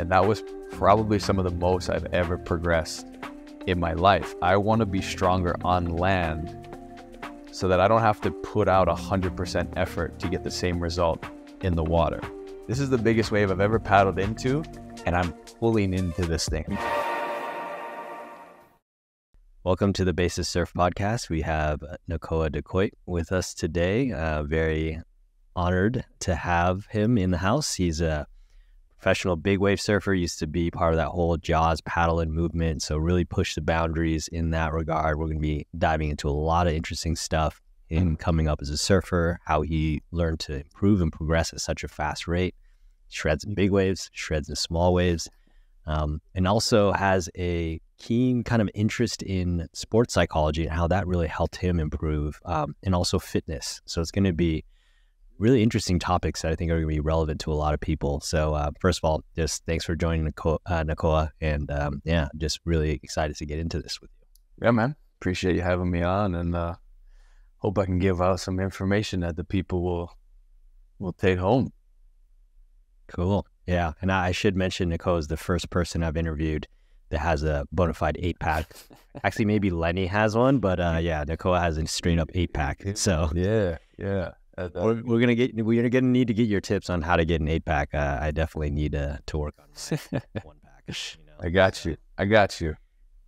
And that was probably some of the most I've ever progressed in my life. I want to be stronger on land so that I don't have to put out 100% effort to get the same result in the water. This is the biggest wave I've ever paddled into, and I'm pulling into this thing. Welcome to the Basis Surf Podcast. We have Nakoa Decoite with us today. Very honored to have him in the house. He's a professional big wave surfer, used to be part of that whole Jaws paddle and movement, so really pushed the boundaries in that regard. We're going to be diving into a lot of interesting stuff in coming up as a surfer, how he learned to improve and progress at such a fast rate, shreds in big waves, shreds in small waves, and also has a keen kind of interest in sports psychology and how that really helped him improve, and also fitness. So it's going to be really interesting topics that I think are going to be relevant to a lot of people. So first of all, just thanks for joining Nakoa, and just really excited to get into this with you. Yeah, man. Appreciate you having me on, and hope I can give out some information that the people will take home. Cool. Yeah. And I should mention Nakoa is the first person I've interviewed that has a bona fide 8-pack. Actually, maybe Lenny has one, but Nakoa has a straight up 8-pack. So yeah. We're gonna need to get your tips on how to get an 8-pack. I definitely need to work on my 1-pack. I got you.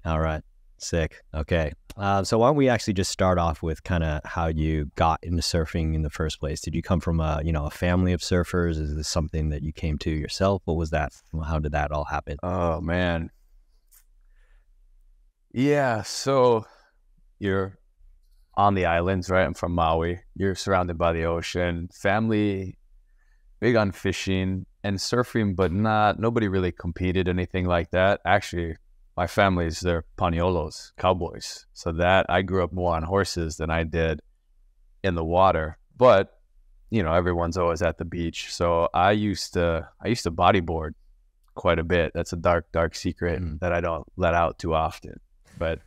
All right, sick. Okay, so why don't we actually just start off with kind of how you got into surfing in the first place? Did you come from a family of surfers? Is this something that you came to yourself? What was that? How did that all happen? Oh man. Yeah, so you're on the islands, right? I'm from Maui. You're surrounded by the ocean. Family, big on fishing and surfing, but nobody really competed, anything like that. Actually, my family's, they're Paniolos, cowboys. So that I grew up more on horses than I did in the water. But, everyone's always at the beach. So I used to bodyboard quite a bit. That's a dark secret that I don't let out too often. But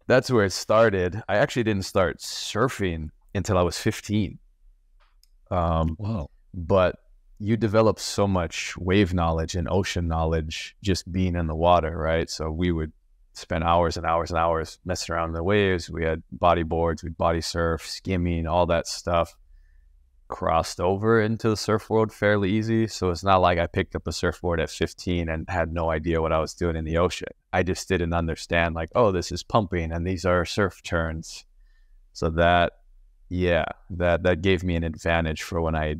that's where it started. I actually didn't start surfing until I was 15. Wow. But you develop so much wave knowledge and ocean knowledge just being in the water, right? So we would spend hours and hours and hours messing around in the waves. We had bodyboards, we'd body surf, skimming, all that stuff. Crossed over into the surf world fairly easy. So it's not like I picked up a surfboard at 15 and had no idea what I was doing in the ocean. I just didn't understand this is pumping and these are surf turns. So that gave me an advantage for when I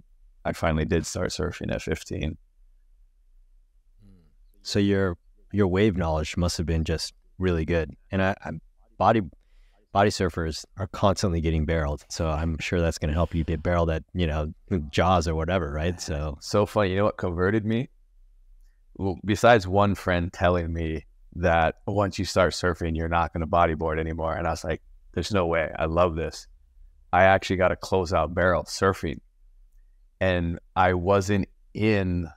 finally did start surfing at 15. So your wave knowledge must have been just really good. And body surfers are constantly getting barreled, so I'm sure that's going to help you get barreled at Jaws or whatever, right? So funny. You know what converted me? Well, besides one friend telling me that once you start surfing, you're not going to bodyboard anymore, and I was like, "There's no way. I love this." I actually got a closeout barrel surfing, and I wasn't in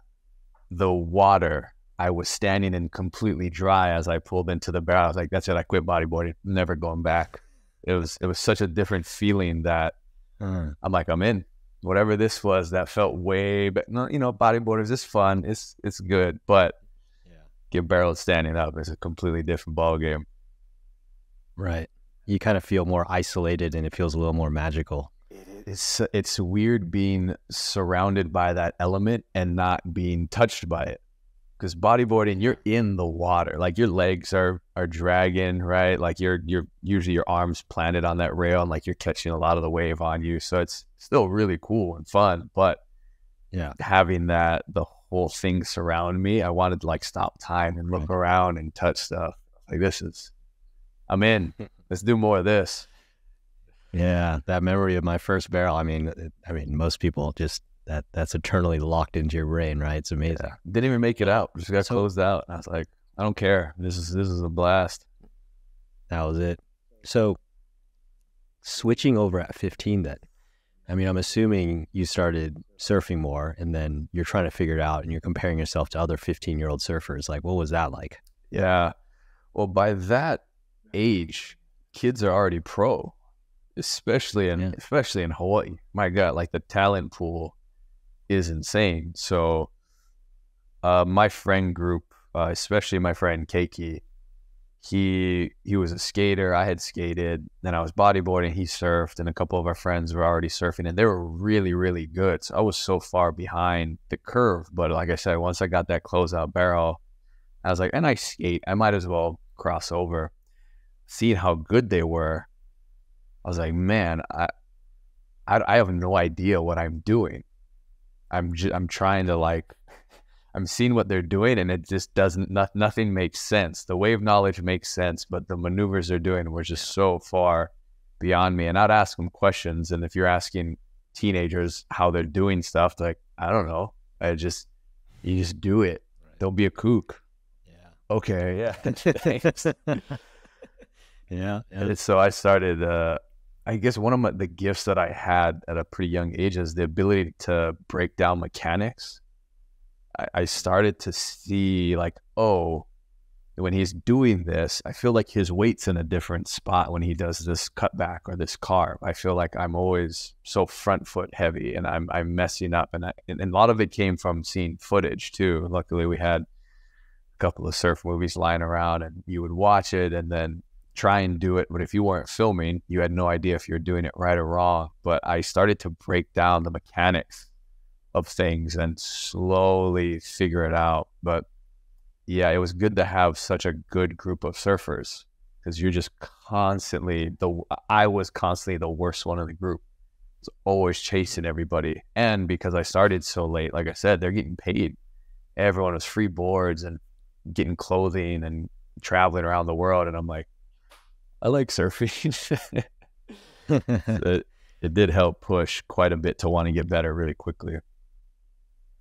the water. I was standing in completely dry as I pulled into the barrel. I was like, "That's it. I quit bodyboarding. Never going back." It was such a different feeling that I'm like, I'm in. Whatever this was, that felt way better. Bodyboarders is fun. It's good, but get barreled standing up is a completely different ball game. Right. You kind of feel more isolated, and it feels a little more magical. It's weird being surrounded by that element and not being touched by it. Because bodyboarding, you're in the water, like your legs are dragging, right? Like you're usually your arms planted on that rail, and like you're catching a lot of the wave on you. So it's still really cool and fun, but having the whole thing surround me, I wanted to stop time and look around and touch stuff. Like I'm in. Let's do more of this. Yeah, that memory of my first barrel. I mean, most people just. That's eternally locked into your brain, right? It's amazing. Yeah. Didn't even make it out. Just got closed out. I was like, I don't care. This is a blast. That was it. So switching over at 15 then, I'm assuming you started surfing more, and then you're trying to figure it out, and you're comparing yourself to other 15-year-old surfers. Like, what was that like? Yeah. Well, by that age, kids are already pro, especially in Hawaii. My God, the talent pool is insane. So My friend group, especially my friend Keiki, he was a skater. I had skated. Then I was bodyboarding. He surfed, and a couple of our friends were already surfing, and they were really, really good. So I was so far behind the curve. But like I said, once I got that closeout barrel, I was like, and I skate. I might as well cross over. Seeing how good they were, I was like, man, I have no idea what I'm doing. I'm trying to like. I'm seeing what they're doing, and it just nothing makes sense. The wave knowledge makes sense, but the maneuvers they're doing were just so far beyond me. And I'd ask them questions, and if you're asking teenagers how they're doing stuff, like, I don't know. You just do it. Right. Don't be a kook. Yeah. Okay, yeah. Thanks. Yeah. And so I started, I guess one of the gifts that I had at a pretty young age is the ability to break down mechanics. I started to see like, oh, when he's doing this, I feel like his weight's in a different spot when he does this cutback or this carve. I feel like I'm always so front foot heavy, and I'm messing up. And a lot of it came from seeing footage too. Luckily, we had a couple of surf movies lying around, and you would watch it and then try and do it. But if you weren't filming, you had no idea if you're doing it right or wrong. But I started to break down the mechanics of things and slowly figure it out. But yeah, it was good to have such a good group of surfers, because you're just I was constantly the worst one in the group. I was always chasing everybody. And because I started so late, like I said, they're getting paid. Everyone was free boards and getting clothing and traveling around the world. And I'm like, I like surfing. It did help push quite a bit to want to get better really quickly.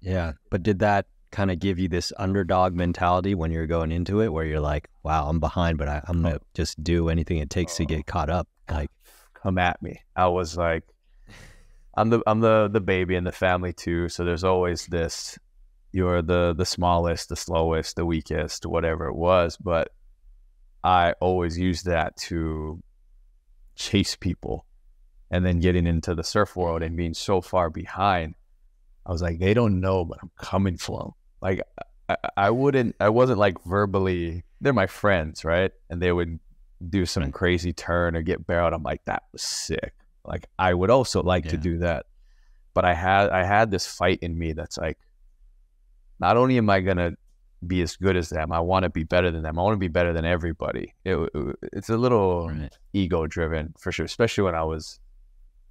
Yeah. But did that kind of give you this underdog mentality when you're going into it, where you're like, wow, I'm behind, but I'm going to just do anything it takes to get caught up? Like, come at me. I was like, I'm the baby in the family too. So there's always this, you're the smallest, the slowest, the weakest, whatever it was. But I always used that to chase people. And then getting into the surf world and being so far behind, I was like, they don't know, but I'm coming for them. Like, I wasn't like verbally, they're my friends, right? And they would do some crazy turn or get barreled. I'm like, that was sick. Like, I would also like to do that. But I had this fight in me that's like, not only am I going to be as good as them, I want to be better than them. I want to be better than everybody. It's a little ego driven for sure, especially when I was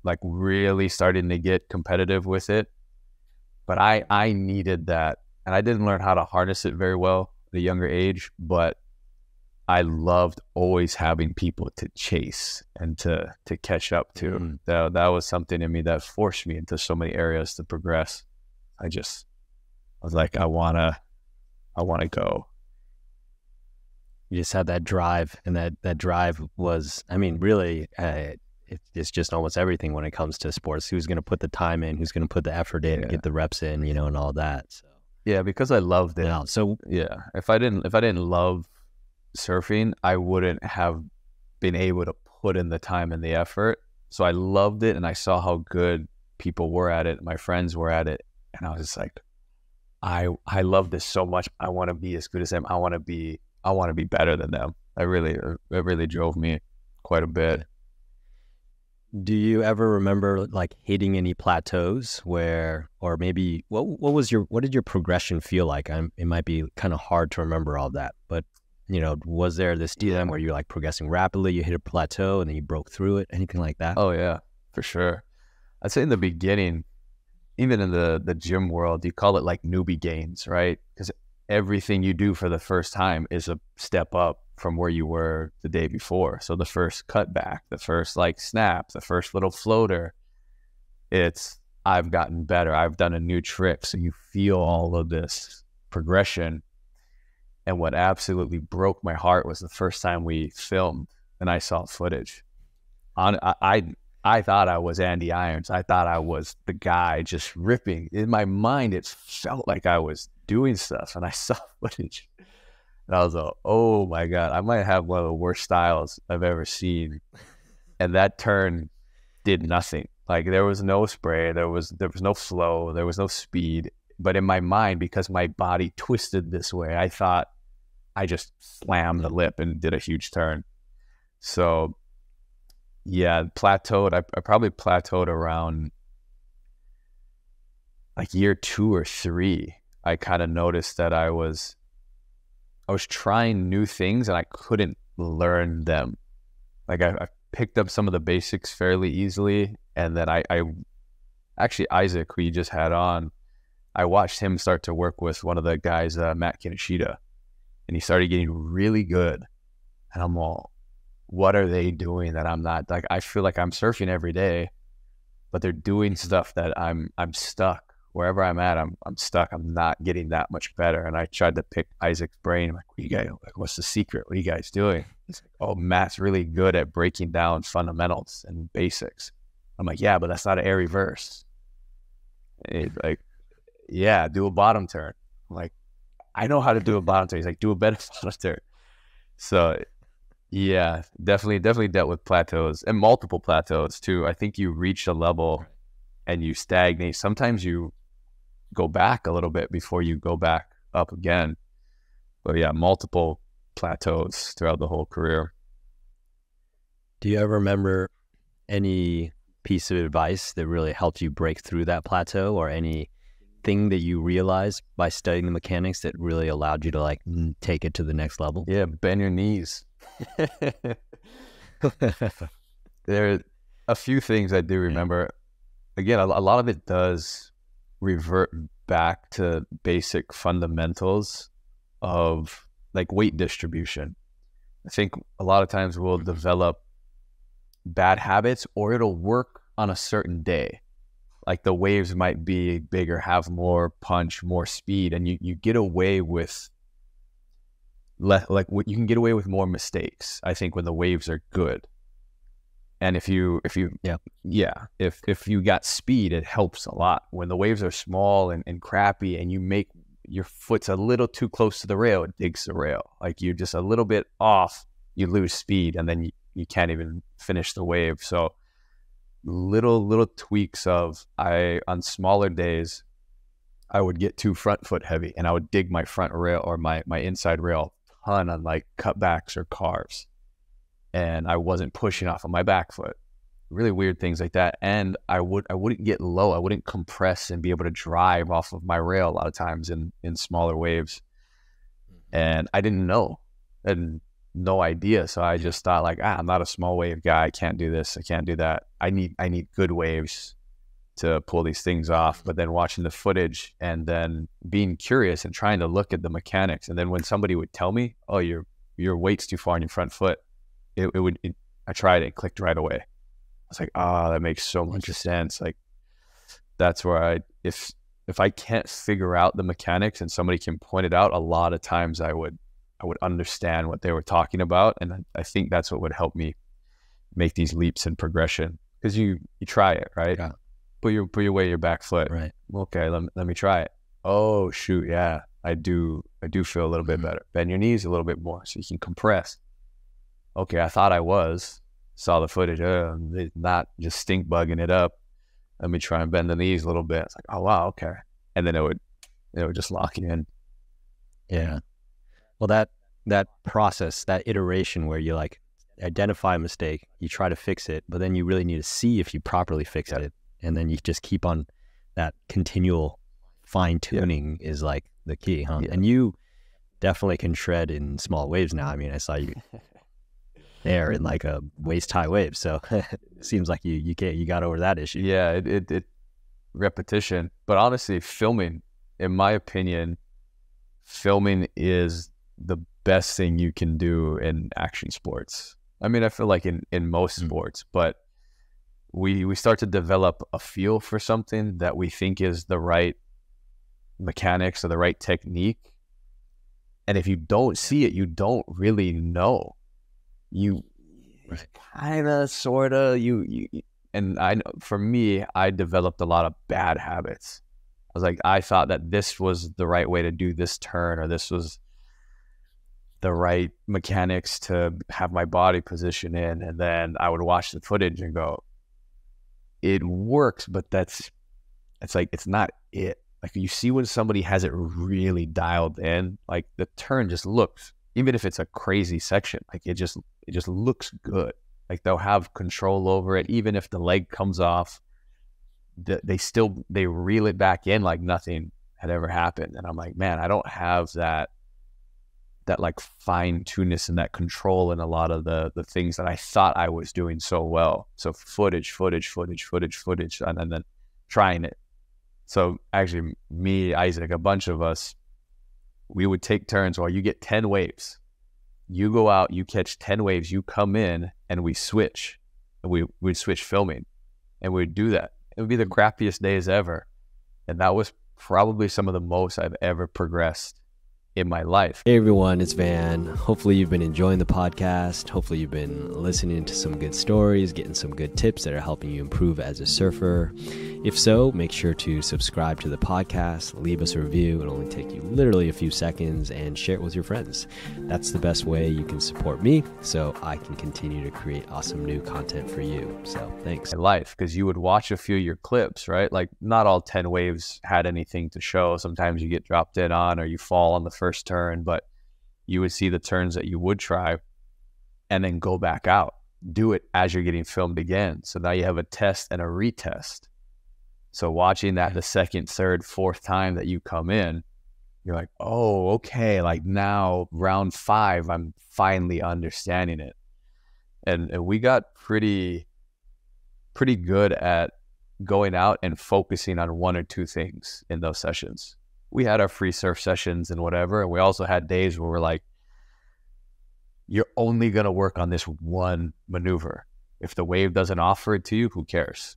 like really starting to get competitive with it. But I needed that, and I didn't learn how to harness it very well at a younger age, but I loved always having people to chase and to catch up to. That was something in me that forced me into so many areas to progress. I was like, I want to go. You just had that drive, and that drive was, I mean, really, it's just almost everything when it comes to sports. Who's going to put the time in? Who's going to put the effort in? Get the reps in? And all that. So yeah, because I loved it. Yeah. So yeah, if I didn't love surfing, I wouldn't have been able to put in the time and the effort. So I loved it, and I saw how good people were at it. My friends were at it, and I was just like, I love this so much. I want to be as good as them. I want to be better than them. It really drove me quite a bit. Do you ever remember like hitting any plateaus where, or maybe what did your progression feel like? It might be kind of hard to remember all that, but was there this time where you're like progressing rapidly, you hit a plateau and then you broke through it, anything like that? Oh yeah, for sure. I'd say in the beginning, even in the gym world, you call it like newbie gains, right? Because everything you do for the first time is a step up from where you were the day before. So the first cutback, the first like snap, the first little floater, I've gotten better. I've done a new trick. So you feel all of this progression. And what absolutely broke my heart was the first time we filmed and I saw footage. I thought I was Andy Irons. I thought I was the guy just ripping. In my mind, it felt like I was doing stuff, and I saw footage. And I was like, oh my God, I might have one of the worst styles I've ever seen. And that turn did nothing. Like, there was no spray, there was no flow, there was no speed. But in my mind, because my body twisted this way, I thought I just slammed the lip and did a huge turn. So yeah, plateaued. I probably plateaued around like year 2 or 3. I kind of noticed that I was trying new things and I couldn't learn them. Like I picked up some of the basics fairly easily, and then I actually, Isaac, who you just had on, I watched him start to work with one of the guys, Matt Kinoshita, and he started getting really good. And I'm all, what are they doing that I'm not? Like, I feel like I'm surfing every day, but they're doing stuff that I'm stuck. Wherever I'm at, I'm stuck. I'm not getting that much better. And I tried to pick Isaac's brain. I'm like, what you guys, like, what's the secret? What are you guys doing? He's like, oh, Matt's really good at breaking down fundamentals and basics. I'm like, yeah, but that's not an air reverse. And he's like, yeah, do a bottom turn. I'm like, I know how to do a bottom turn. He's like, do a better bottom turn. So yeah, definitely dealt with plateaus, and multiple plateaus too. I think you reach a level and you stagnate. Sometimes you go back a little bit before you go back up again. But yeah, multiple plateaus throughout the whole career. Do you ever remember any piece of advice that really helped you break through that plateau, or anything that you realized by studying the mechanics that really allowed you to like take it to the next level? Yeah, bend your knees. There are a few things I do remember. Again, a lot of it does revert back to basic fundamentals of like weight distribution. I think a lot of times we'll develop bad habits, or it'll work on a certain day. Like the waves might be bigger, have more punch, more speed, and you get away with you can get away with more mistakes, I think, when the waves are good. And if you got speed, it helps a lot. When the waves are small and crappy, and you make your foot's a little too close to the rail, it digs the rail. Like you're just a little bit off, you lose speed, and then you can't even finish the wave. So little tweaks of, on smaller days, I would get too front foot heavy, and I would dig my front rail or my inside rail a ton on like cutbacks or carves. And I wasn't pushing off of my back foot. Really weird things like that. And I wouldn't get low. I wouldn't compress and be able to drive off of my rail a lot of times in smaller waves. And I didn't know. I had no idea. So I just thought like, I'm not a small wave guy. I can't do this. I can't do that. I need good waves to pull these things off. But then watching the footage and then being curious and trying to look at the mechanics. And then when somebody would tell me, oh, your weight's too far on your front foot, I tried it, clicked right away. I was like, that makes so much sense. Like that's where if I can't figure out the mechanics and somebody can point it out, a lot of times I would understand what they were talking about. And I think that's what would help me make these leaps in progression. Because you try it, right? Yeah. Put your weight, your back foot. Right. Okay, let me try it. Oh shoot, yeah, I do feel a little bit better. Bend your knees a little bit more so you can compress. Okay, I thought I saw the footage, not just stink bugging it up. Let me try and bend the knees a little bit. It's like, oh wow, okay. And then it would just lock you in. Yeah. Well, that process, that iteration where you like identify a mistake, you try to fix it, but then you really need to see if you properly fixed it. And then you just keep on that continual fine tuning is like the key, huh? Yeah. And you definitely can shred in small waves now. I mean, I saw you there in like a waist high wave. So it seems like you got over that issue. Yeah, it repetition. But honestly, filming, in my opinion, filming is the best thing you can do in action sports. I mean, I feel like in most sports, but we start to develop a feel for something that we think is the right mechanics or the right technique. And if you don't see it, you don't really know. You kind of, sort of, and I know for me, I developed a lot of bad habits. I was like, I thought that this was the right way to do this turn, or this was the right mechanics to have my body position in. And then I would watch the footage and go, it works, but it's not it. like you see when somebody has it really dialed in, like the turn just looks, even if it's a crazy section, like it just looks good. Like they'll have control over it. Even if the leg comes off, they reel it back in like nothing had ever happened. And I'm like, man, I don't have that like fine tuneness and that control in a lot of the things that I thought I was doing so well. So footage, and then trying it. So actually me, Isaac, a bunch of us, we would take turns while you get 10 waves. You go out, you catch 10 waves, you come in, and we switch. And we'd switch filming. And we'd do that. It would be the crappiest days ever. And that was probably some of the most I've ever progressed in my life. Hey everyone, it's Van. Hopefully you've been enjoying the podcast. Hopefully you've been listening to some good stories, getting some good tips that are helping you improve as a surfer. If so, make sure to subscribe to the podcast, leave us a review. It'll only take you literally a few seconds, and share it with your friends. That's the best way you can support me so I can continue to create awesome new content for you. So thanks. In life, because you would watch a few of your clips, right? Like not all 10 waves had anything to show. Sometimes you get dropped in on or you fall on the first turn, but you would see the turns that you would try and then go back out, do it as you're getting filmed again. So now you have a test and a retest. So watching that the second, third, fourth time that you come in, you're like, oh, okay, like now round 5, I'm finally understanding it. And we got pretty good at going out and focusing on one or two things in those sessions. We had our free surf sessions and whatever, and we also had days where we're like, you're only going to work on this one maneuver. If the wave doesn't offer it to you, who cares?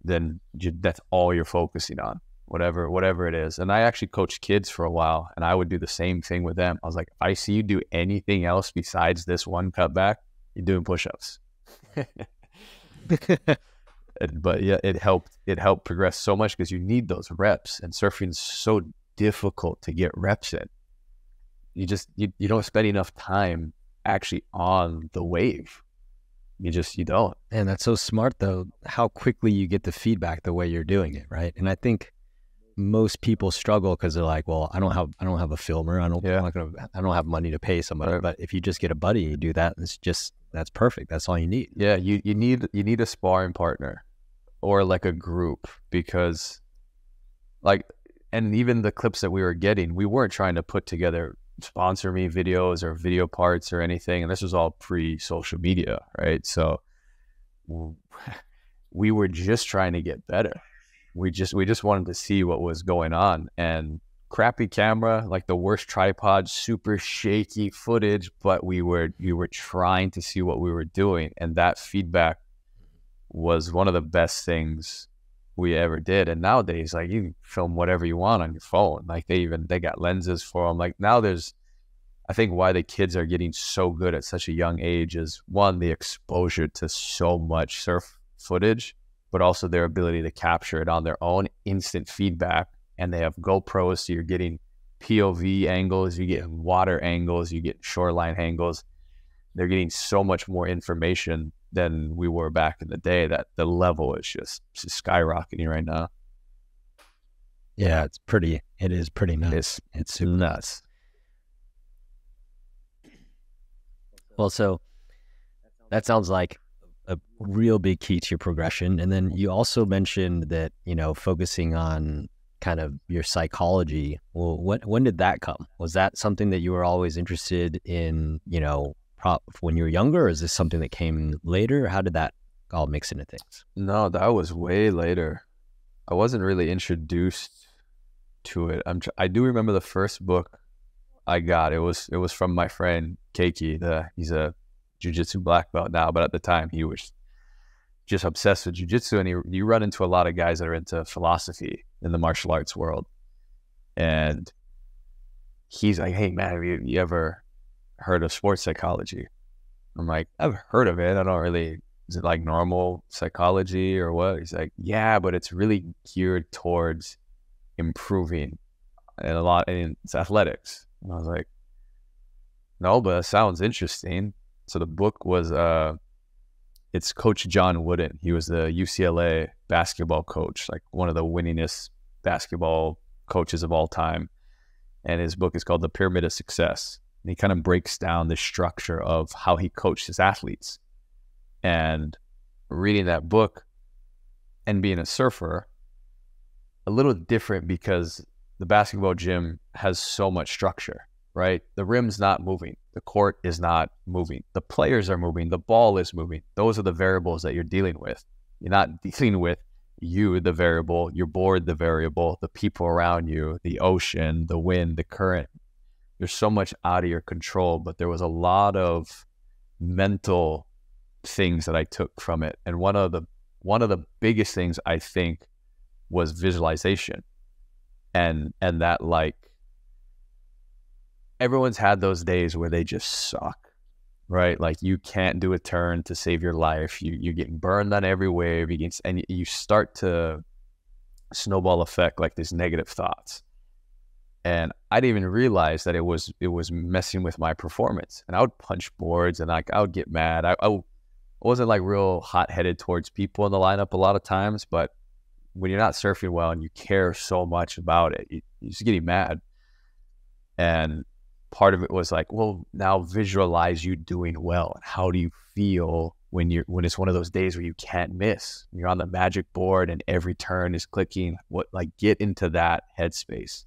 Then that's all you're focusing on, whatever it is. And I actually coached kids for a while, and I would do the same thing with them. I was like, if I see you do anything else besides this one cutback, you're doing push-ups. But yeah, it helped progress so much because you need those reps, and surfing is so difficult to get reps in. You don't spend enough time actually on the wave. You don't. And that's so smart though, how quickly you get the feedback the way you're doing it, right? And I think most people struggle because they're like, well, I don't have a filmer. I don't have money to pay somebody. Right. But if you just get a buddy and you do that, that's perfect. That's all you need. Yeah, you need a sparring partner or like a group, because like, and even the clips that we were getting, we weren't trying to put together sponsor me videos or video parts or anything, and this was all pre-social media, right? So we were just trying to get better. We just wanted to see what was going on. And crappy camera, like the worst tripod, super shaky footage, but we were trying to see what we were doing, and that feedback was one of the best things we ever did. And nowadays, like, you can film whatever you want on your phone. Like they got lenses for them. Like now I think why the kids are getting so good at such a young age is, one, the exposure to so much surf footage, but also their ability to capture it on their own, instant feedback. And they have GoPros, so you're getting POV angles, you get water angles, you get shoreline angles. They're getting so much more information than we were back in the day, that the level is just skyrocketing right now. Yeah, it is pretty nuts. It's super nuts. Well, so that sounds like a real big key to your progression. And then you also mentioned that, focusing on kind of your psychology. Well, when did that come? Was that something that you were always interested in, when you were younger, or is this something that came later? How did that all mix into things? No, that was way later. I wasn't really introduced to it. I do remember the first book I got. It was from my friend Keiki. He's a jiu-jitsu black belt now, but at the time he was just obsessed with jiu-jitsu, and you run into a lot of guys that are into philosophy in the martial arts world. And he's like, hey man, have you ever heard of sports psychology? I'm like, I've heard of it. I don't really, is it like normal psychology or what? He's like, yeah, but it's really geared towards improving and it's athletics. And I was like, no, but it sounds interesting. So the book was, it's Coach John Wooden. He was the UCLA basketball coach, like one of the winningest basketball coaches of all time. And his book is called The Pyramid of Success. And he kind of breaks down the structure of how he coached his athletes. And reading that book and being a surfer, a little different because the basketball gym has so much structure, right? The rim's not moving. The court is not moving. The players are moving. The ball is moving. Those are the variables that you're dealing with. You're not dealing with you, the variable, your board, the variable, the people around you, the ocean, the wind, the current. There's so much out of your control, but there was a lot of mental things that I took from it. And one of the biggest things I think was visualization. And that, like, everyone's had those days where they just suck, right? Like, you can't do a turn to save your life. You're getting burned on every wave. And you start to snowball effect, like, these negative thoughts. And I didn't even realize that it was messing with my performance. And I would punch boards and, like, I would get mad. I wasn't, like, real hot-headed towards people in the lineup a lot of times, but when you're not surfing well and you care so much about it, you just getting mad. And part of it was like, well, now visualize you doing well. And how do you feel when it's one of those days where you can't miss? You're on the magic board and every turn is clicking. Get into that headspace.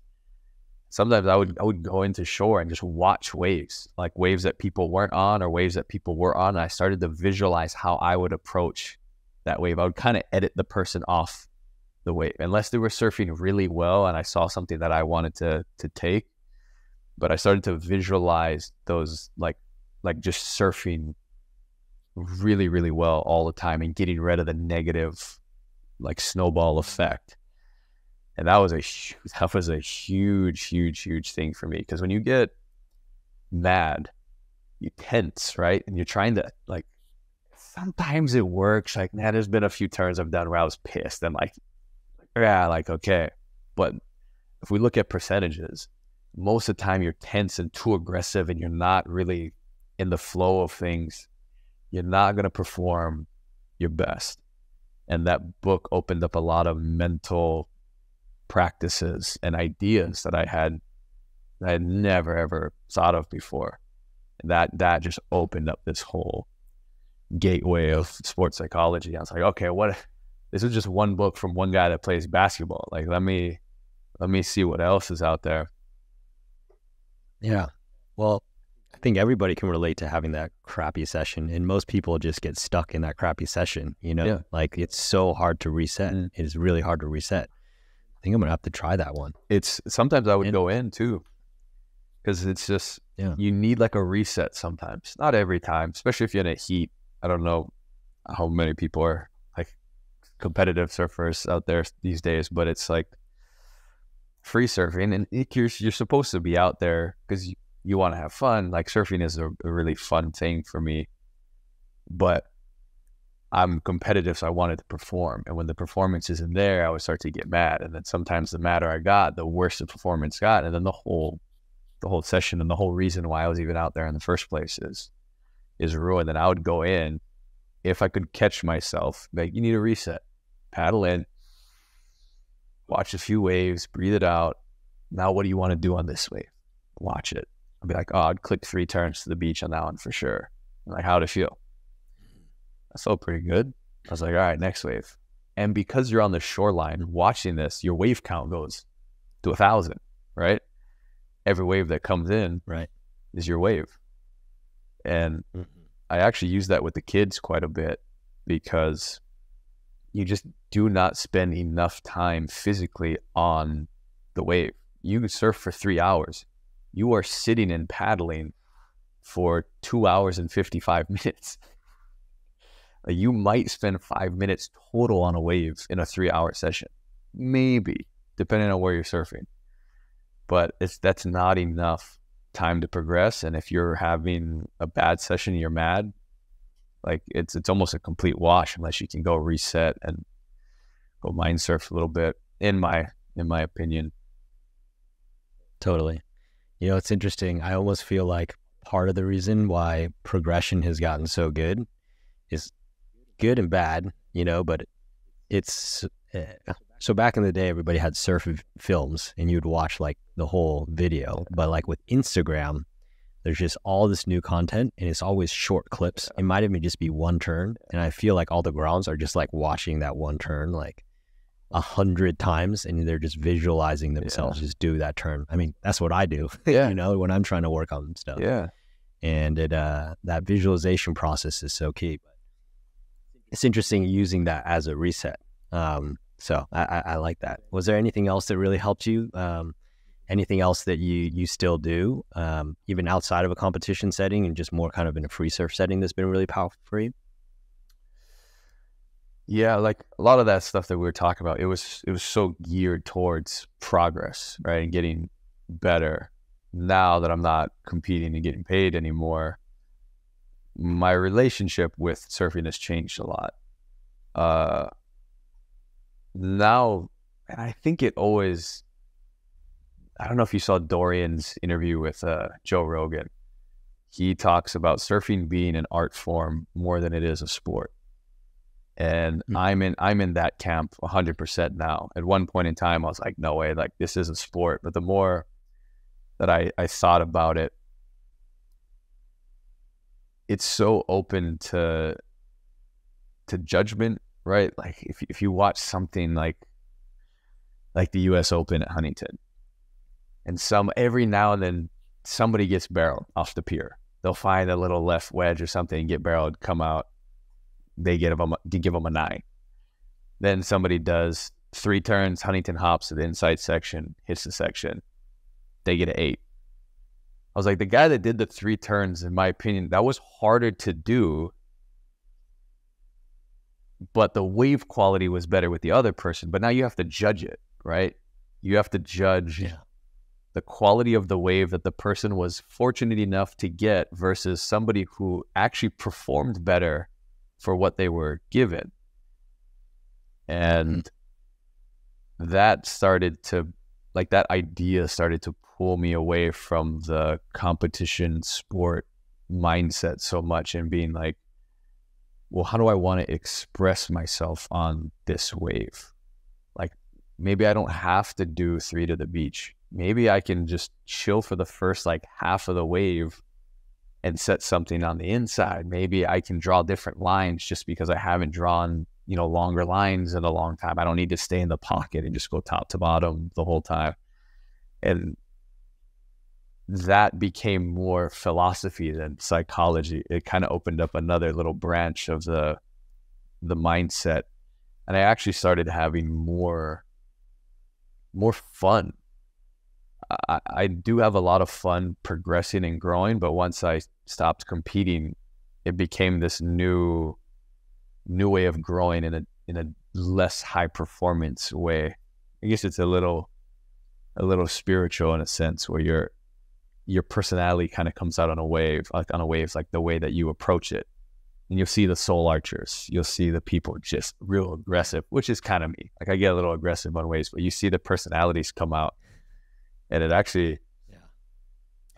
Sometimes I would go into shore and just watch waves, like waves that people weren't on or waves that people were on. And I started to visualize how I would approach that wave. I would kind of edit the person off the wave, unless they were surfing really well and I saw something that I wanted to take. But I started to visualize those, like just surfing really, really well all the time and getting rid of the negative, like, snowball effect. And that was a huge, huge, huge thing for me, because when you get mad, you tense, right? And you're trying to, like, sometimes it works. Like, man, there's been a few turns I've done where I was pissed and okay. But if we look at percentages, most of the time you're tense and too aggressive and you're not really in the flow of things. You're not going to perform your best. And that book opened up a lot of mental practices and ideas that I had never, ever thought of before. And that just opened up this whole gateway of sports psychology. I was like, okay, this is just one book from one guy that plays basketball. Like, let me see what else is out there. Yeah. Well, I think everybody can relate to having that crappy session, and most people just get stuck in that crappy session, Yeah. Like, it's so hard to reset. It is really hard to reset. I think I'm going to have to try that one. Sometimes I would go in too, because it's just, you need like a reset sometimes. Not every time, especially if you're in a heat. I don't know how many people are like competitive surfers out there these days, but it's like free surfing, and you're supposed to be out there because you want to have fun. Like, surfing is a really fun thing for me, but I'm competitive, so I wanted to perform. And when the performance isn't there, I would start to get mad. And then sometimes the madder I got, the worse the performance got. And then the whole session and the whole reason why I was even out there in the first place is ruined. And I would go in, if I could catch myself, like, you need a reset, paddle in, watch a few waves, breathe it out. Now, what do you want to do on this wave? Watch it. I'd be like, I'd click 3 turns to the beach on that one for sure. I'm like, how'd it feel? That felt pretty good. I was like, all right, next wave. And because you're on the shoreline watching this, your wave count goes to 1,000, right? Every wave that comes in is your wave. And I actually use that with the kids quite a bit, because you just do not spend enough time physically on the wave. You can surf for 3 hours. You are sitting and paddling for 2 hours and 55 minutes. You might spend 5 minutes total on a wave in a 3-hour session, maybe, depending on where you're surfing. But that's not enough time to progress. And if you're having a bad session, you're mad, like, it's almost a complete wash unless you can go reset and go mind surf a little bit, in my opinion. Totally. It's interesting. I almost feel like part of the reason why progression has gotten so good is good and bad, but it's So back in the day, everybody had surf films and you'd watch like the whole video. But like with Instagram, there's just all this new content and it's always short clips. It might even just be one turn. And I feel like all the grounds are just like watching that one turn like 100 times and they're just visualizing themselves just do that turn. I mean, that's what I do, you know, when I'm trying to work on stuff. Yeah. And that visualization process is so key. It's interesting using that as a reset. So I like that. Was there anything else that really helped you? Anything else that you still do, even outside of a competition setting and just more kind of in a free surf setting that's been really powerful for you? Yeah, like a lot of that stuff that we were talking about, it was so geared towards progress, right? And getting better. Now that I'm not competing and getting paid anymore, my relationship with surfing has changed a lot. Now, and I think it always, I don't know if you saw Dorian's interview with Joe Rogan. He talks about surfing being an art form more than it is a sport. And I'm in that camp 100% now. At one point in time, I was like, no way, like this is a sport. But the more that I thought about it, it's so open to judgment, right? Like if you watch something like the US Open at Huntington, and every now and then somebody gets barreled off the pier. They'll find a little left wedge or something, get barreled, come out, they give them a 9. Then somebody does 3 turns, Huntington hops to the inside section, hits the section, they get an 8. I was like, the guy that did the 3 turns, in my opinion, that was harder to do, but the wave quality was better with the other person. But now you have to judge it, right? You have to judge the quality of the wave that the person was fortunate enough to get versus somebody who actually performed better for what they were given. And that started to, like, that idea started to pull me away from the competition sport mindset so much and being like, well, how do I want to express myself on this wave? Like, maybe I don't have to do 3 to the beach. Maybe I can just chill for the first like half of the wave and set something on the inside. Maybe I can draw different lines just because I haven't drawn, longer lines in a long time. I don't need to stay in the pocket and just go top to bottom the whole time. And that became more philosophy than psychology. It kind of opened up another little branch of the mindset. And I actually started having more fun. I do have a lot of fun progressing and growing, but once I stopped competing, it became this new way of growing in a less high performance way. I guess it's a little spiritual in a sense, where your personality kind of comes out on a wave, like the way that you approach it. And you'll see the soul archers, you'll see the people just real aggressive, which is kind of me. Like I get a little aggressive on waves, but you see the personalities come out. And it actually,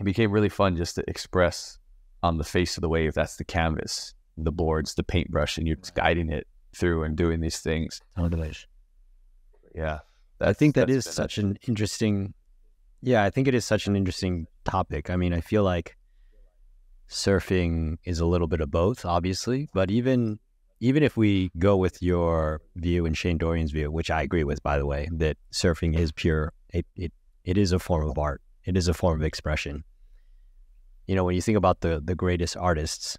it became really fun just to express on the face of the wave. That's the canvas, the boards, the paintbrush, and you're just guiding it through and doing these things. Yeah. I think that is such an interesting, I think it is such an interesting topic. I mean, I feel like surfing is a little bit of both, obviously, but even if we go with your view and Shane Dorian's view, which I agree with, by the way, that surfing is pure, it is a form of art. It is a form of expression. When you think about the greatest artists,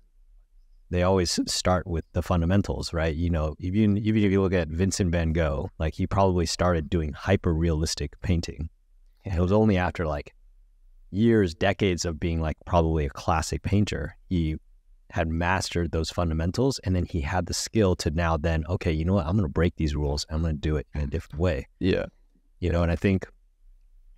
they always start with the fundamentals, right? Even if you look at Vincent van Gogh, like he probably started doing hyper-realistic painting. And it was only after like years, decades of being like probably a classic painter, he had mastered those fundamentals, and then he had the skill to now then, okay, you know what? I'm going to break these rules. I'm going to do it in a different way. Yeah. And I think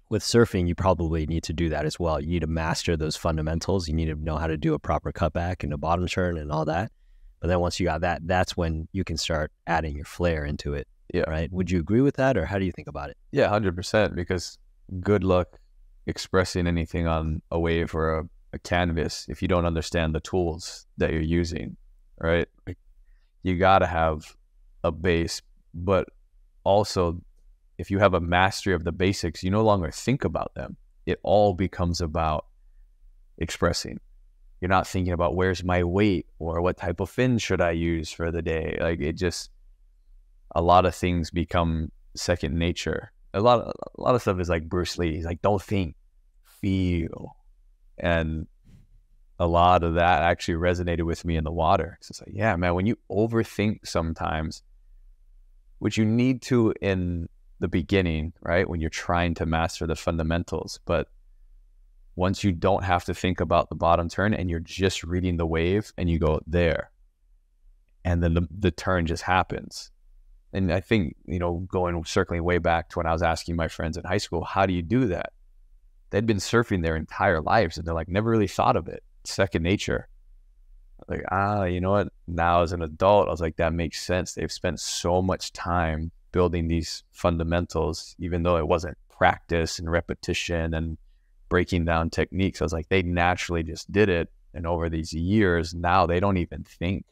with surfing, you probably need to do that as well. You need to master those fundamentals. You need to know how to do a proper cutback and a bottom turn and all that. But then once you got that, that's when you can start adding your flair into it. Yeah. Right? Would you agree with that, or how do you think about it? Yeah, 100%. Because good luck expressing anything on a wave or a canvas if you don't understand the tools that you're using, right? Like, you got to have a base, but also if you have a mastery of the basics, you no longer think about them. It all becomes about expressing. You're not thinking about where's my weight or what type of fin should I use for the day. Like it just, a lot of things become second nature. A lot of stuff is like Bruce Lee. He's like, don't think, feel. And a lot of that actually resonated with me in the water. So it's like, yeah, man, when you overthink sometimes, which you need to in the beginning, right? When you're trying to master the fundamentals, but once you don't have to think about the bottom turn and you're just reading the wave and you go there, and then the turn just happens. And I think, circling way back to when I was asking my friends in high school, how do you do that? They'd been surfing their entire lives and they're like, never really thought of it. Second nature. Like, you know what? Now as an adult, I was like, that makes sense. They've spent so much time building these fundamentals, even though it wasn't practice and repetition and breaking down techniques. I was like, they naturally just did it. And over these years, now they don't even think.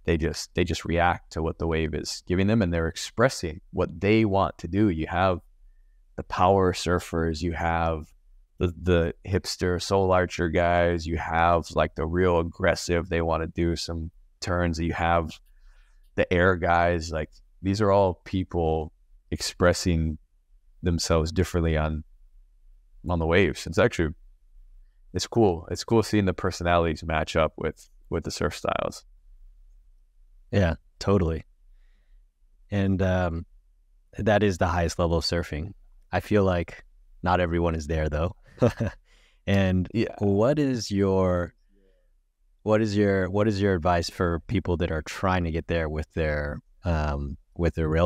They just react to what the wave is giving them, and they're expressing what they want to do. You have the power surfers, you have the hipster soul archer guys, you have like the real aggressive, they want to do some turns, you have the air guys. Like these are all people expressing themselves differently on the waves. It's cool. It's cool seeing the personalities match up with the surf styles. Yeah, totally. And that is the highest level of surfing. I feel like not everyone is there though. And yeah, what is your advice for people that are trying to get there with their rail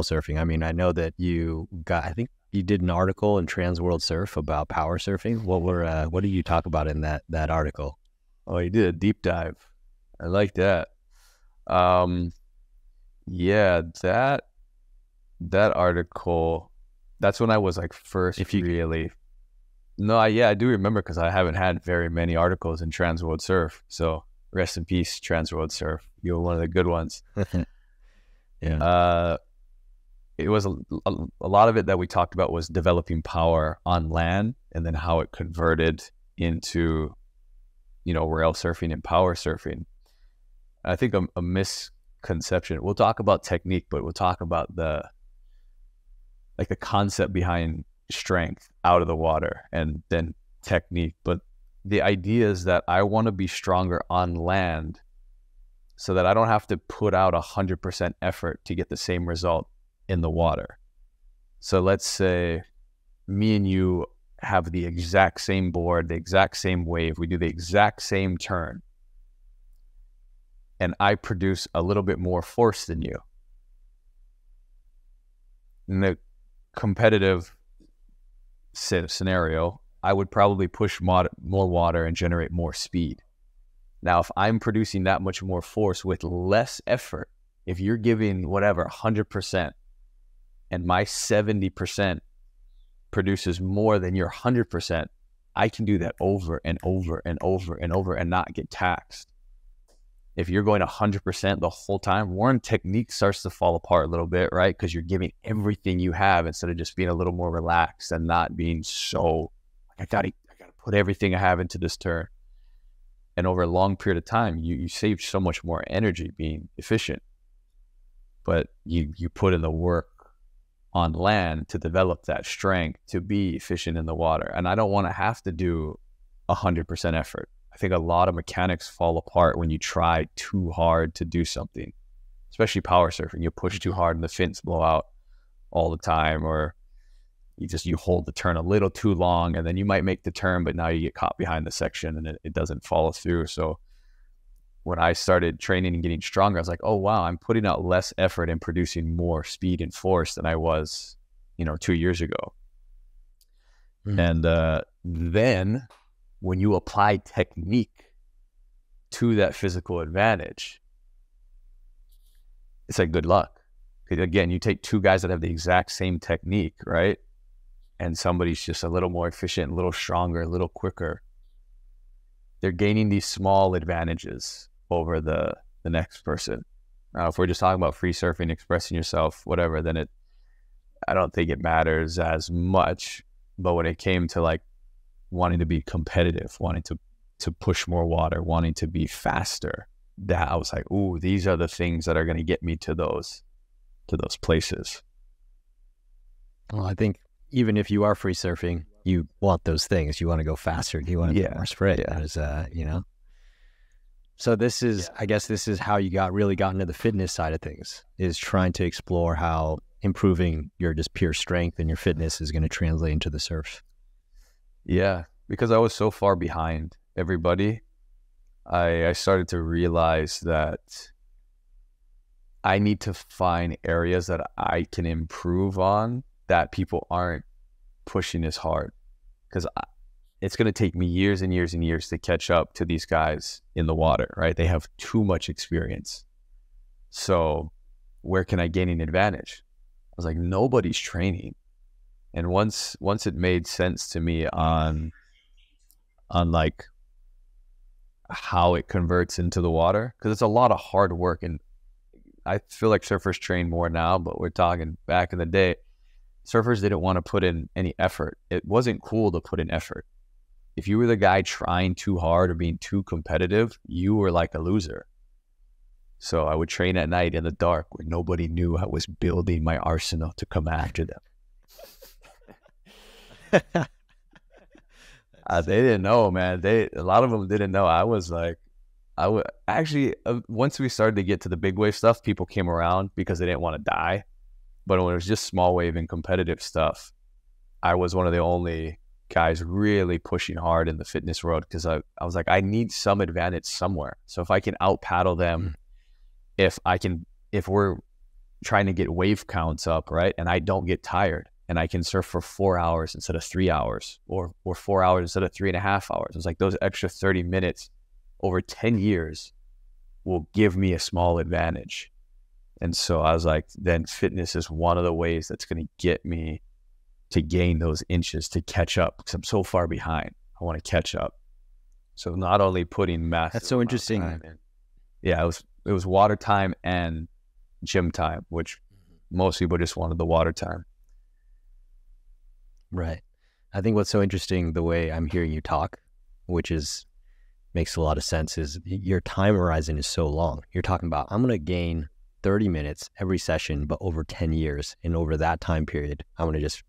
surfing? I mean, I know that I think you did an article in Trans World Surf about power surfing. What did you talk about in that article? Oh, you did a deep dive. I like that. Yeah, that article, that's when I was like first really. No, I do remember, because I haven't had very many articles in Trans World Surf. So rest in peace, Trans World Surf. You were one of the good ones. Yeah. It was a lot of it that we talked about was developing power on land, and then how it converted into, rail surfing and power surfing. I think a misconception. We'll talk about technique, but we'll talk about the concept behind strength out of the water and then technique. But the idea is that I want to be stronger on land so that I don't have to put out 100% effort to get the same result in the water. So let's say me and you have the exact same board, the exact same wave, we do the exact same turn, and I produce a little bit more force than you. In the competitive scenario, I would probably push more water and generate more speed. Now, if I'm producing that much more force with less effort, if you're giving 100%, and my 70% produces more than your 100%, I can do that over and over and over and over and not get taxed. If you're going 100% the whole time, technique starts to fall apart a little bit, right? Because you're giving everything you have instead of just being a little more relaxed and not being so, I gotta put everything I have into this turn. And over a long period of time, you save so much more energy being efficient. But you put in the work on land to develop that strength to be efficient in the water. And I don't want to have to do 100% effort. I think a lot of mechanics fall apart when you try too hard to do something, especially power surfing. You push too hard and the fins blow out all the time, or you hold the turn a little too long, and then you might make the turn, but now you get caught behind the section and it doesn't follow through. So when I started training and getting stronger, I was like, oh, wow, I'm putting out less effort and producing more speed and force than I was, 2 years ago. And then when you apply technique to that physical advantage, it's like good luck. Because again, you take two guys that have the exact same technique, right? And somebody's just a little more efficient, a little stronger, a little quicker. They're gaining these small advantages over the next person. Now, if we're just talking about free surfing, expressing yourself, whatever, then I don't think it matters as much. But when it came to like wanting to be competitive, wanting to push more water, wanting to be faster, that I was like, ooh, these are the things that are going to get me to those places. Well, I think even if you are free surfing, you want those things. You want to go faster. You want to get more spray. Yeah. As, you know. So this is, I guess this is how you really got into the fitness side of things, is trying to explore how improving your just pure strength and your fitness is going to translate into the surf. Yeah, because I was so far behind everybody, I started to realize that I need to find areas that I can improve on that people aren't pushing as hard, because it's going to take me years and years and years to catch up to these guys in the water, right? They have too much experience. So where can I gain an advantage? I was like, nobody's training. And once it made sense to me on like how it converts into the water, because it's a lot of hard work. And I feel like surfers train more now, but we're talking back in the day, surfers didn't want to put in any effort. It wasn't cool to put in effort. If you were the guy trying too hard or being too competitive, you were like a loser. So I would train at night in the dark where nobody knew I was building my arsenal to come after them. They didn't know, man. A lot of them didn't know. I was like, I would actually, once we started to get to the big wave stuff, people came around because they didn't want to die. But when it was just small wave and competitive stuff, I was one of the only guys really pushing hard in the fitness world, because I was like, I need some advantage somewhere. So if I can out paddle them, if we're trying to get wave counts up, right, and I don't get tired, and I can surf for 4 hours instead of 3 hours, or 4 hours instead of 3.5 hours. It's like those extra 30 minutes over 10 years will give me a small advantage. And so I was like, then fitness is one of the ways that's going to get me to gain those inches, to catch up, because I'm so far behind. I want to catch up. So not only putting massive— That's so interesting. Yeah, it was water time and gym time, which most people just wanted the water time. Right. I think what's so interesting, the way I'm hearing you talk, which makes a lot of sense, is your time horizon is so long. You're talking about, I'm going to gain 30 minutes every session, but over 10 years. And over that time period, I'm going to just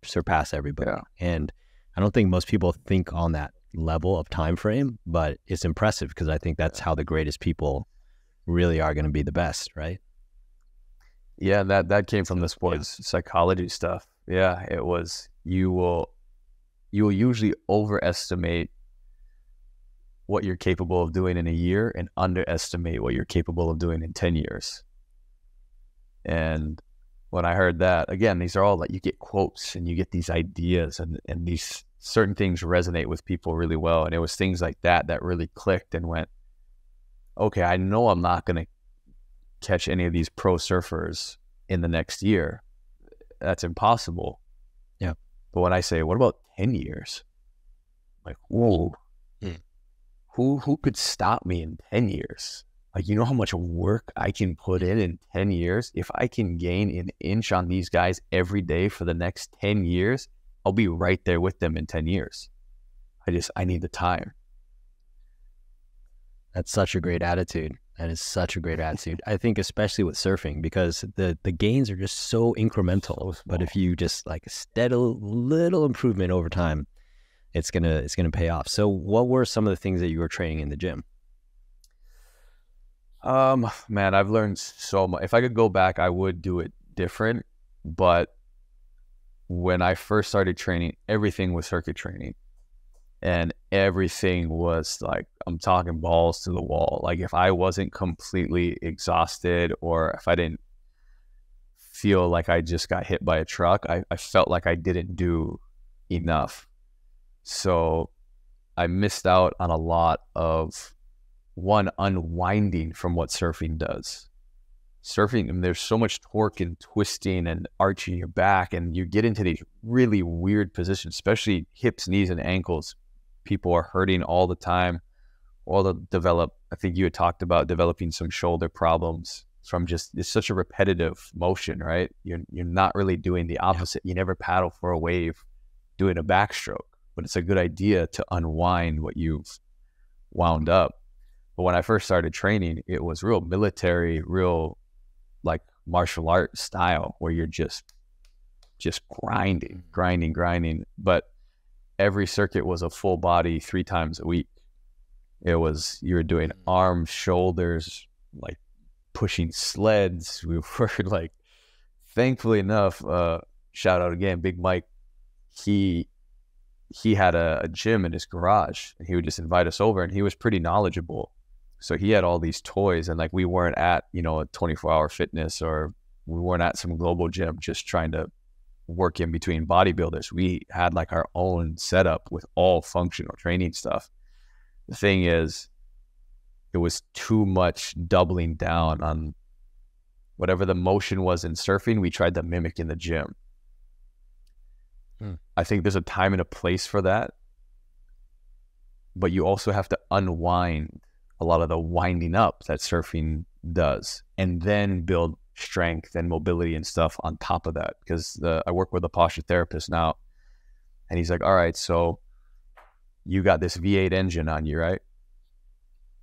surpass everybody. Yeah. And I don't think most people think on that level of time frame, but it's impressive, because I think that's how the greatest people really are going to be the best, right? Yeah, that came from the sports psychology stuff. Yeah, it was, you will usually overestimate what you're capable of doing in a year and underestimate what you're capable of doing in 10 years. And when I heard that, again, these are all like, you get quotes and you get these ideas, and these certain things resonate with people really well. And it was things like that really clicked and went, okay, I know I'm not going to catch any of these pro surfers in the next year. That's impossible. Yeah. But when I say, what about 10 years? I'm like, whoa, who could stop me in 10 years? Like, you know how much work I can put in 10 years? If I can gain an inch on these guys every day for the next 10 years, I'll be right there with them in 10 years. I need the time. That's such a great attitude. That is such a great attitude. I think especially with surfing, because the gains are just so incremental. So but if you just like steady little improvement over time, it's gonna pay off. So what were some of the things that you were training in the gym? Man, I've learned so much. If I could go back, I would do it different. But when I first started training, everything was circuit training. And everything was like, I'm talking balls to the wall. Like, if I wasn't completely exhausted, or if I didn't feel like I just got hit by a truck, I felt like I didn't do enough. So I missed out on a lot of, one, unwinding from what surfing does. Surfing, I mean, there's so much torque and twisting and arching your back, and you get into these really weird positions, especially hips, knees, and ankles. People are hurting all the time. I think you had talked about developing some shoulder problems from just, it's such a repetitive motion, right? You're not really doing the opposite. You never paddle for a wave doing a backstroke, but it's a good idea to unwind what you've wound up. But when I first started training, it was real military, real like martial art style, where you're just grinding. But every circuit was a full body 3 times a week. It was, you were doing arms, shoulders, like pushing sleds. We were like, thankfully enough, shout out again, Big Mike, he had a gym in his garage, and he would just invite us over, and he was pretty knowledgeable. So he had all these toys, and like we weren't at, a 24-hour fitness, or we weren't at some global gym just trying to work in between bodybuilders. We had like our own setup with all functional training stuff. The thing is, it was too much doubling down on whatever the motion was in surfing, we tried to mimic in the gym. I think there's a time and a place for that, but you also have to unwind a lot of the winding up that surfing does, and then build strength and mobility and stuff on top of that. Because I work with a posture therapist now, and he's like, all right, so you got this V8 engine on you, right?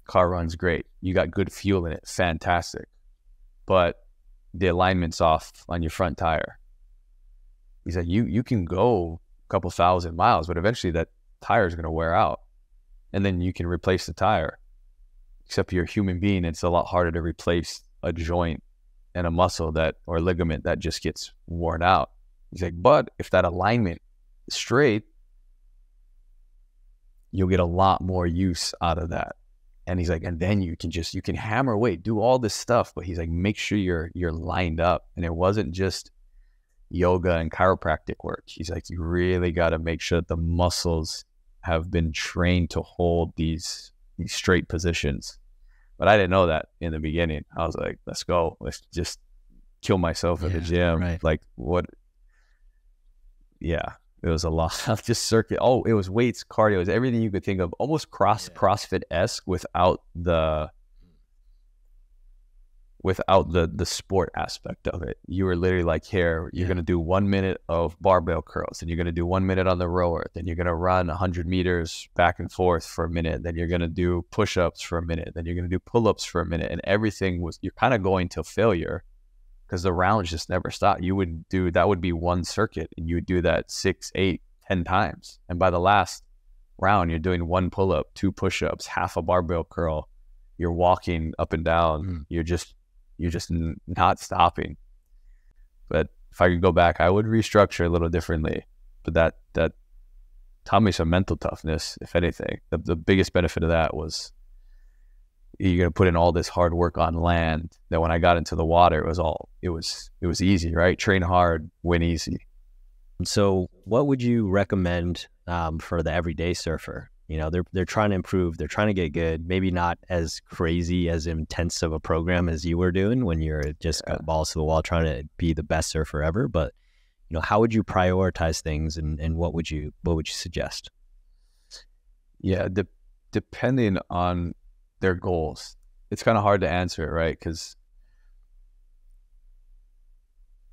Car runs great. You got good fuel in it. Fantastic. But the alignment's off on your front tire. He's like, you can go a couple thousand miles, but eventually that tire is going to wear out. And then you can replace the tire. Except you're a human being, it's a lot harder to replace a joint and a muscle or ligament that just gets worn out. He's like, but if that alignment is straight, you'll get a lot more use out of that. And he's like, and then you can hammer away, do all this stuff, but he's like, make sure you're lined up. And it wasn't just yoga and chiropractic work. He's like, you really got to make sure that the muscles have been trained to hold these straight positions. But I didn't know that in the beginning. I was like, let's go. Let's just kill myself in the gym. Right. Like what? Yeah, it was a lot of just circuit. Oh, it was weights, cardio, it was everything you could think of, almost CrossFit-esque without the sport aspect of it. You were literally like, here, you're going to do 1 minute of barbell curls, and you're going to do 1 minute on the rower, then you're going to run 100 meters back and forth for a minute, then you're going to do push-ups for a minute, then you're going to do pull-ups for a minute, and everything was, you're kind of going to failure because the rounds just never stop. That would be one circuit, and you would do that 6, 8, 10 times. And by the last round, you're doing 1 pull-up, 2 push-ups, half a barbell curl. You're walking up and down. You're just not stopping. But if I could go back, I would restructure a little differently. But that taught me some mental toughness, if anything. The biggest benefit of that was you're going to put in all this hard work on land that when I got into the water, it was easy, right? Train hard, win easy. So what would you recommend for the everyday surfer? They're trying to improve. They're trying to get good. Maybe not as crazy, as intense of a program as you were doing when you're just balls to the wall trying to be the best surfer ever. But, how would you prioritize things, and what would you suggest? Yeah, depending on their goals, it's kind of hard to answer, right? Because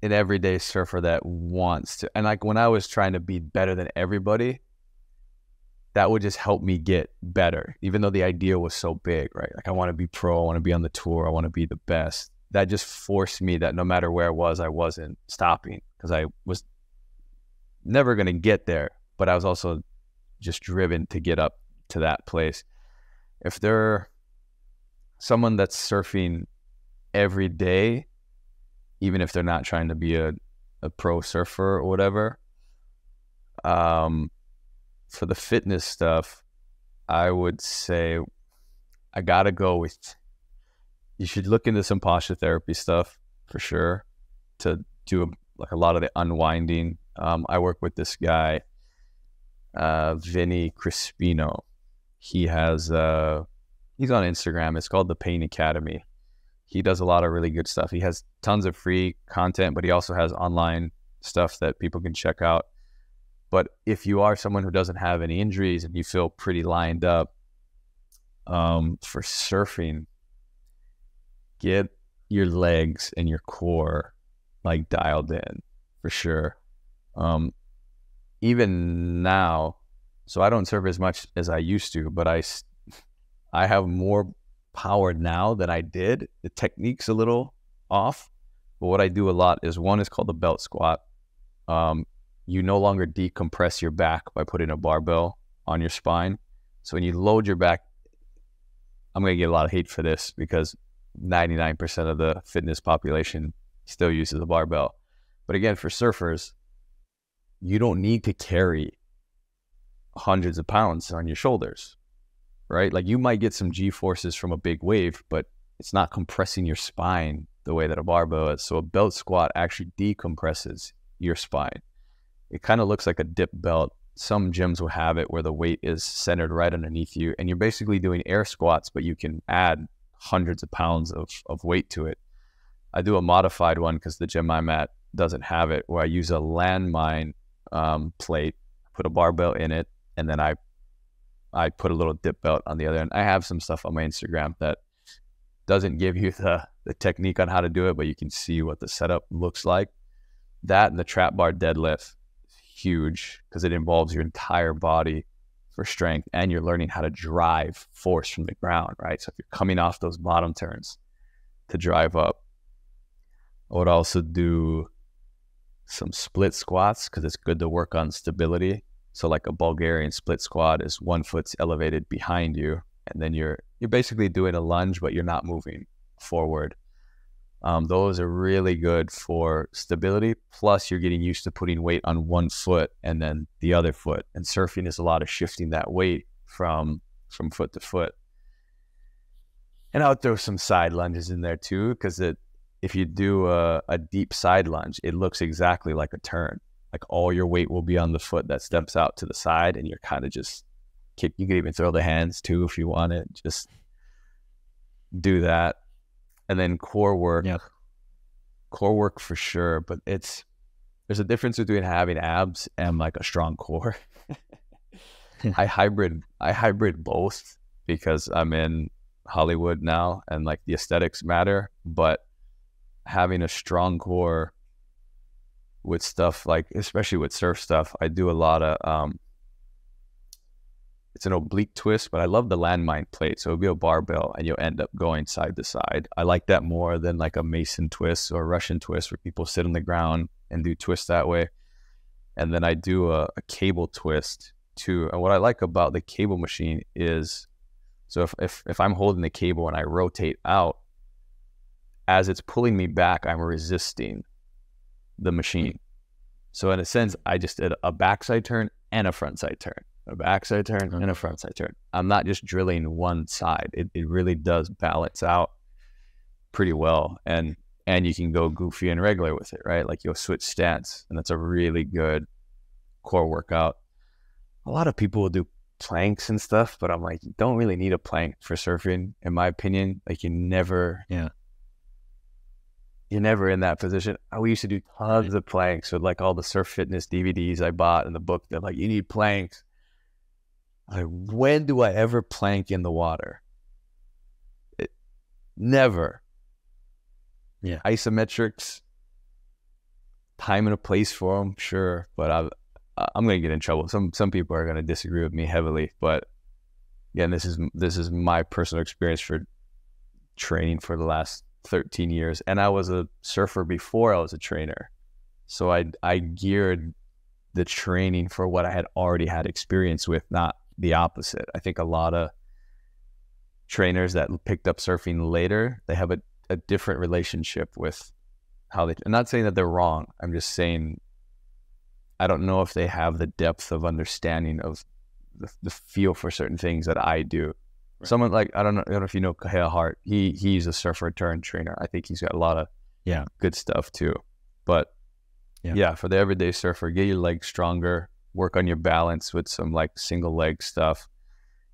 an everyday surfer that wants to, and like when I was trying to be better than everybody, that would just help me get better, even though the idea was so big, right? Like I want to be pro, I want to be on the tour, I want to be the best. That just forced me that no matter where I wasn't stopping, because I was never going to get there, but I was also just driven to get up to that place. If they're someone that's surfing every day, even if they're not trying to be a pro surfer or whatever, for the fitness stuff, I would say I gotta go with, you should look into some posture therapy stuff for sure to do a lot of the unwinding. I work with this guy, Vinny Crispino. He's on Instagram. It's called The Pain Academy. He does a lot of really good stuff. He has tons of free content, but he also has online stuff that people can check out. But if you are someone who doesn't have any injuries and you feel pretty lined up for surfing, get your legs and your core like dialed in for sure. Even now, so I don't surf as much as I used to, but I have more power now than I did. The technique's a little off, but what I do a lot is, one is called the belt squat. You no longer decompress your back by putting a barbell on your spine. So when you load your back, I'm going to get a lot of hate for this because 99% of the fitness population still uses a barbell. But again, for surfers, you don't need to carry hundreds of pounds on your shoulders, right? Like you might get some G forces from a big wave, but it's not compressing your spine the way that a barbell is. So a belt squat actually decompresses your spine. It kind of looks like a dip belt. Some gyms will have it where the weight is centered right underneath you, and you're basically doing air squats, but you can add hundreds of pounds of weight to it. I do a modified one because the gym I'm at doesn't have it, where I use a landmine plate, put a barbell in it, and then I put a little dip belt on the other end. I have some stuff on my Instagram that doesn't give you the technique on how to do it, but you can see what the setup looks like. That and the trap bar deadlift is huge because it involves your entire body for strength, and you're learning how to drive force from the ground, right? So if you're coming off those bottom turns to drive up. I would also do some split squats because it's good to work on stability. So like a Bulgarian split squat is one foot's elevated behind you, and then you're basically doing a lunge, but you're not moving forward. Those are really good for stability. Plus, you're getting used to putting weight on one foot and then the other foot. And surfing is a lot of shifting that weight from foot to foot. And I would throw some side lunges in there too, because if you do a deep side lunge, it looks exactly like a turn. Like all your weight will be on the foot that steps out to the side, and you're kind of just kick. You can even throw the hands too if you want it. Just do that. And then core work. Yeah. Core work for sure, but there's a difference between having abs and like a strong core. I hybrid both because I'm in Hollywood now and like the aesthetics matter, but having a strong core with stuff like, especially with surf stuff, I do a lot of it's an oblique twist, but I love the landmine plate. So it'll be a barbell and you'll end up going side to side. I like that more than like a Mason twist or a Russian twist where people sit on the ground and do twists that way. And then I do a cable twist too. And what I like about the cable machine is, so if I'm holding the cable and I rotate out, as it's pulling me back, I'm resisting the machine. So in a sense, I just did a backside turn and a frontside turn. A backside turn and a frontside turn. I'm not just drilling one side. It really does balance out pretty well. And you can go goofy and regular with it, right? Like you'll switch stance, and that's a really good core workout. A lot of people will do planks and stuff, but I'm like, you don't really need a plank for surfing, in my opinion. Like you're never in that position. We used to do tons of planks with like all the surf fitness DVDs I bought in the book. They're like, you need planks. Like, when do I ever plank in the water? Never. Yeah. Isometrics, time and a place for them, sure. But I'm going to get in trouble. Some people are going to disagree with me heavily. But again, this is my personal experience for training for the last 13 years. And I was a surfer before I was a trainer. So I geared the training for what I had already had experience with, not the opposite. I think a lot of trainers that picked up surfing later, they have a different relationship with how I'm not saying that they're wrong. I'm just saying I don't know if they have the depth of understanding of the feel for certain things that I do. Right. Someone like, I don't know if you know Kahea Hart. He's a surfer turned trainer. I think he's got a lot of good stuff too. But for the everyday surfer, get your legs stronger, work on your balance with some like single leg stuff,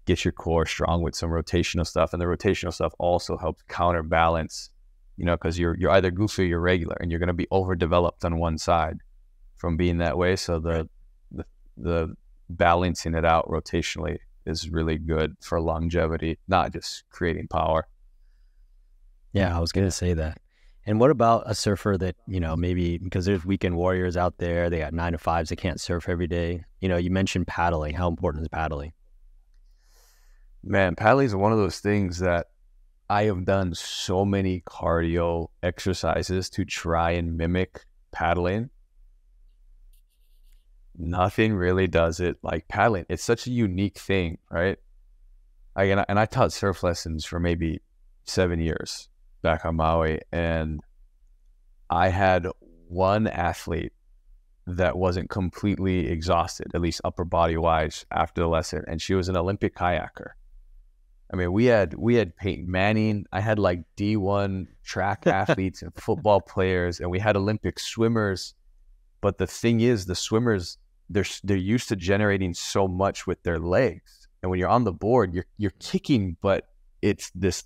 get your core strong with some rotational stuff. And the rotational stuff also helps counterbalance, because you're either goofy or you're regular, and you're going to be overdeveloped on one side from being that way. So the balancing it out rotationally is really good for longevity, not just creating power. Yeah, I was going to say that. And what about a surfer that, maybe because there's weekend warriors out there, they got 9 to 5s, they can't surf every day. You mentioned paddling. How important is paddling? Man, paddling is one of those things that I have done so many cardio exercises to try and mimic paddling. Nothing really does it like paddling. It's such a unique thing, right? I taught surf lessons for maybe 7 years back on Maui, and I had one athlete that wasn't completely exhausted, at least upper body wise, after the lesson, and she was an Olympic kayaker. I mean, we had Peyton Manning. I had like D1 track athletes and football players, and we had Olympic swimmers. But the thing is, the swimmers, they're used to generating so much with their legs, and when you're on the board, you're kicking, but it's this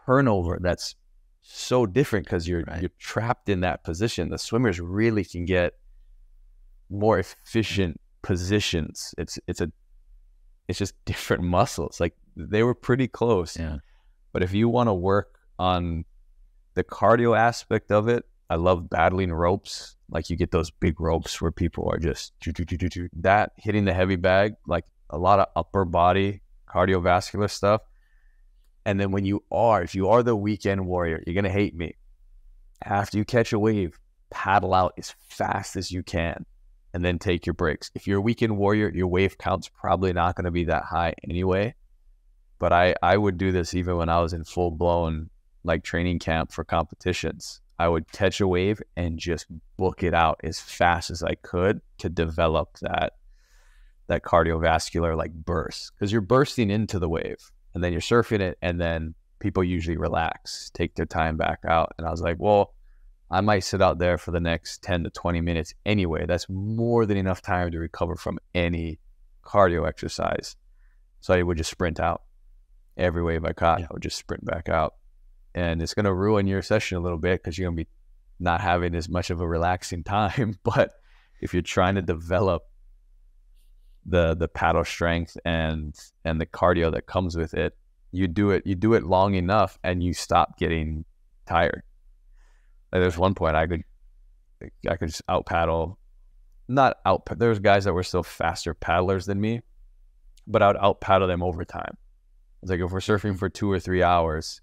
turnover that's so different because you're trapped in that position. The swimmers really can get more efficient positions. It's just different muscles. Like, they were pretty close. Yeah. But if you want to work on the cardio aspect of it, I love battling ropes. Like, you get those big ropes where people are just that hitting the heavy bag, like a lot of upper body cardiovascular stuff. And then if you are the weekend warrior, you're going to hate me. After you catch a wave, paddle out as fast as you can and then take your breaks. If you're a weekend warrior, your wave count's probably not going to be that high anyway. But I would do this even when I was in full blown like training camp for competitions. I would catch a wave and just book it out as fast as I could to develop that cardiovascular like burst, because you're bursting into the wave and then you're surfing it, and then people usually relax, take their time back out. And I was like, well, I might sit out there for the next 10 to 20 minutes anyway. That's more than enough time to recover from any cardio exercise. So I would just sprint out. Every wave I caught, I would just sprint back out. And it's going to ruin your session a little bit because you're going to be not having as much of a relaxing time. But if you're trying to develop the paddle strength and the cardio that comes with it, you do it long enough and you stop getting tired. Like, there's one point I could just out paddle. There's guys that were still faster paddlers than me, but I would out paddle them over time. It's like, if we're surfing for 2 or 3 hours,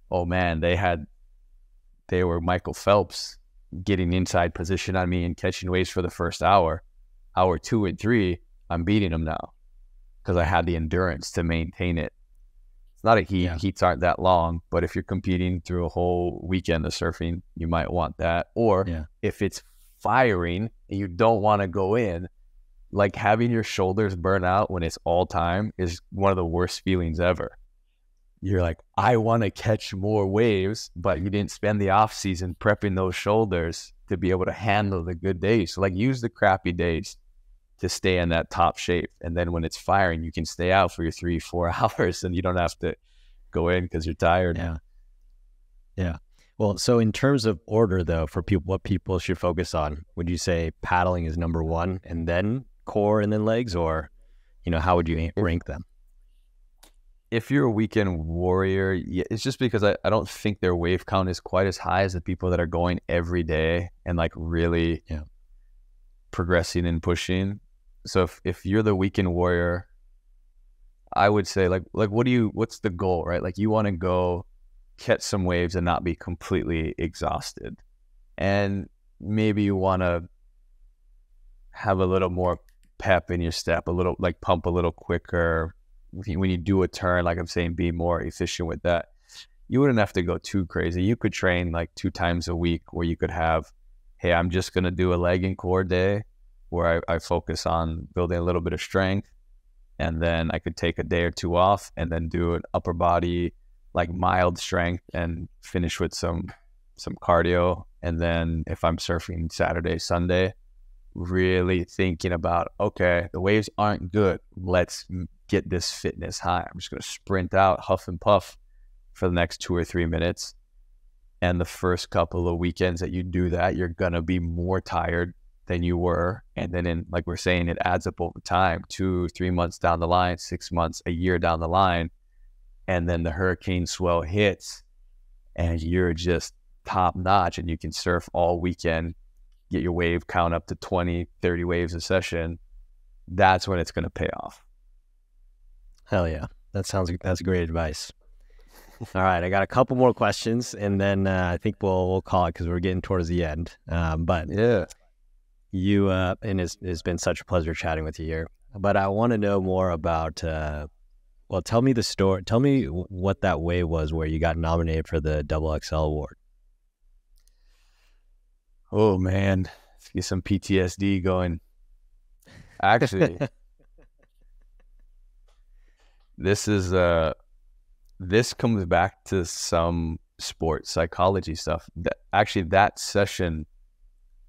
oh man, they were Michael Phelps getting inside position on me and catching waves for the first hour. Hour 2 and 3, I'm beating them now because I had the endurance to maintain it. It's not a heat. Yeah. Heats aren't that long, but if you're competing through a whole weekend of surfing, you might want that. Or if it's firing and you don't want to go in, like, having your shoulders burn out when it's all time is one of the worst feelings ever. You're like, I want to catch more waves, but you didn't spend the off season prepping those shoulders to be able to handle the good days. So, like, use the crappy days to stay in that top shape. And then when it's firing, you can stay out for your 3-4 hours and you don't have to go in because you're tired. Yeah. Well, so in terms of order though, for people, what people should focus on, would you say paddling is number one and then core and then legs, or, how would you rank them? If you're a weekend warrior, it's just because I don't think their wave count is quite as high as the people that are going every day and like really progressing and pushing. So if you're the weekend warrior, I would say like what's the goal, right? Like, you want to go catch some waves and not be completely exhausted. And maybe you want to have a little more pep in your step, a little, like, pump a little quicker. When you do a turn, like I'm saying, be more efficient with that. You wouldn't have to go too crazy. You could train like 2 times a week where you could have, hey, I'm just going to do a leg and core day where I focus on building a little bit of strength. And then I could take a day or 2 off and then do an upper body, like mild strength, and finish with some cardio. And then if I'm surfing Saturday, Sunday, really thinking about, okay, the waves aren't good. Let's get this fitness high. I'm just going to sprint out, huff and puff for the next 2 or 3 minutes. And the first couple of weekends that you do that, you're going to be more tired than you were. And then like we're saying, it adds up over time, 2-3 months down the line, 6 months, a year down the line. And then the hurricane swell hits and you're just top notch and you can surf all weekend, get your wave count up to 20, 30 waves a session, that's when it's going to pay off. Hell yeah. That's great advice. All right. I got a couple more questions and then I think we'll call it because we're getting towards the end. But yeah, you, and it's been such a pleasure chatting with you here, but I want to know more about, well, tell me the story. Tell me what that wave was where you got nominated for the XXL award. Oh man, get some PTSD going. Actually, this comes back to some sports psychology stuff. That session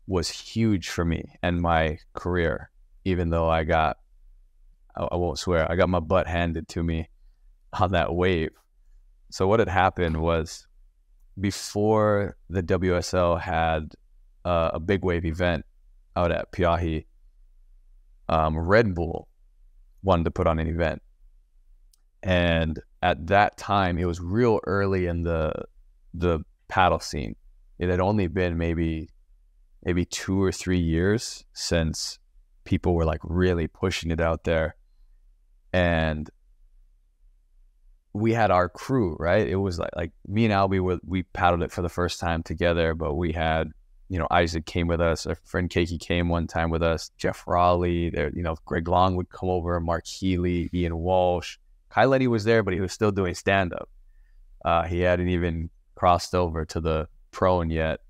was huge for me and my career, even though I won't swear, I got my butt handed to me on that wave. So what had happened was before the WSL had a big wave event out at Piahi, Red Bull wanted to put on an event. And at that time, it was real early in the paddle scene. It had only been maybe 2 or 3 years since people were like really pushing it out there. And we had our crew, right? It was like me and Albee, we paddled it for the first time together, but we had, Isaac came with us. Our friend Keiki came one time with us. Jeff Raleigh, there, Greg Long would come over, Mark Healy, Ian Walsh. Kai Lenny was there, but he was still doing stand-up. He hadn't even crossed over to the prone yet.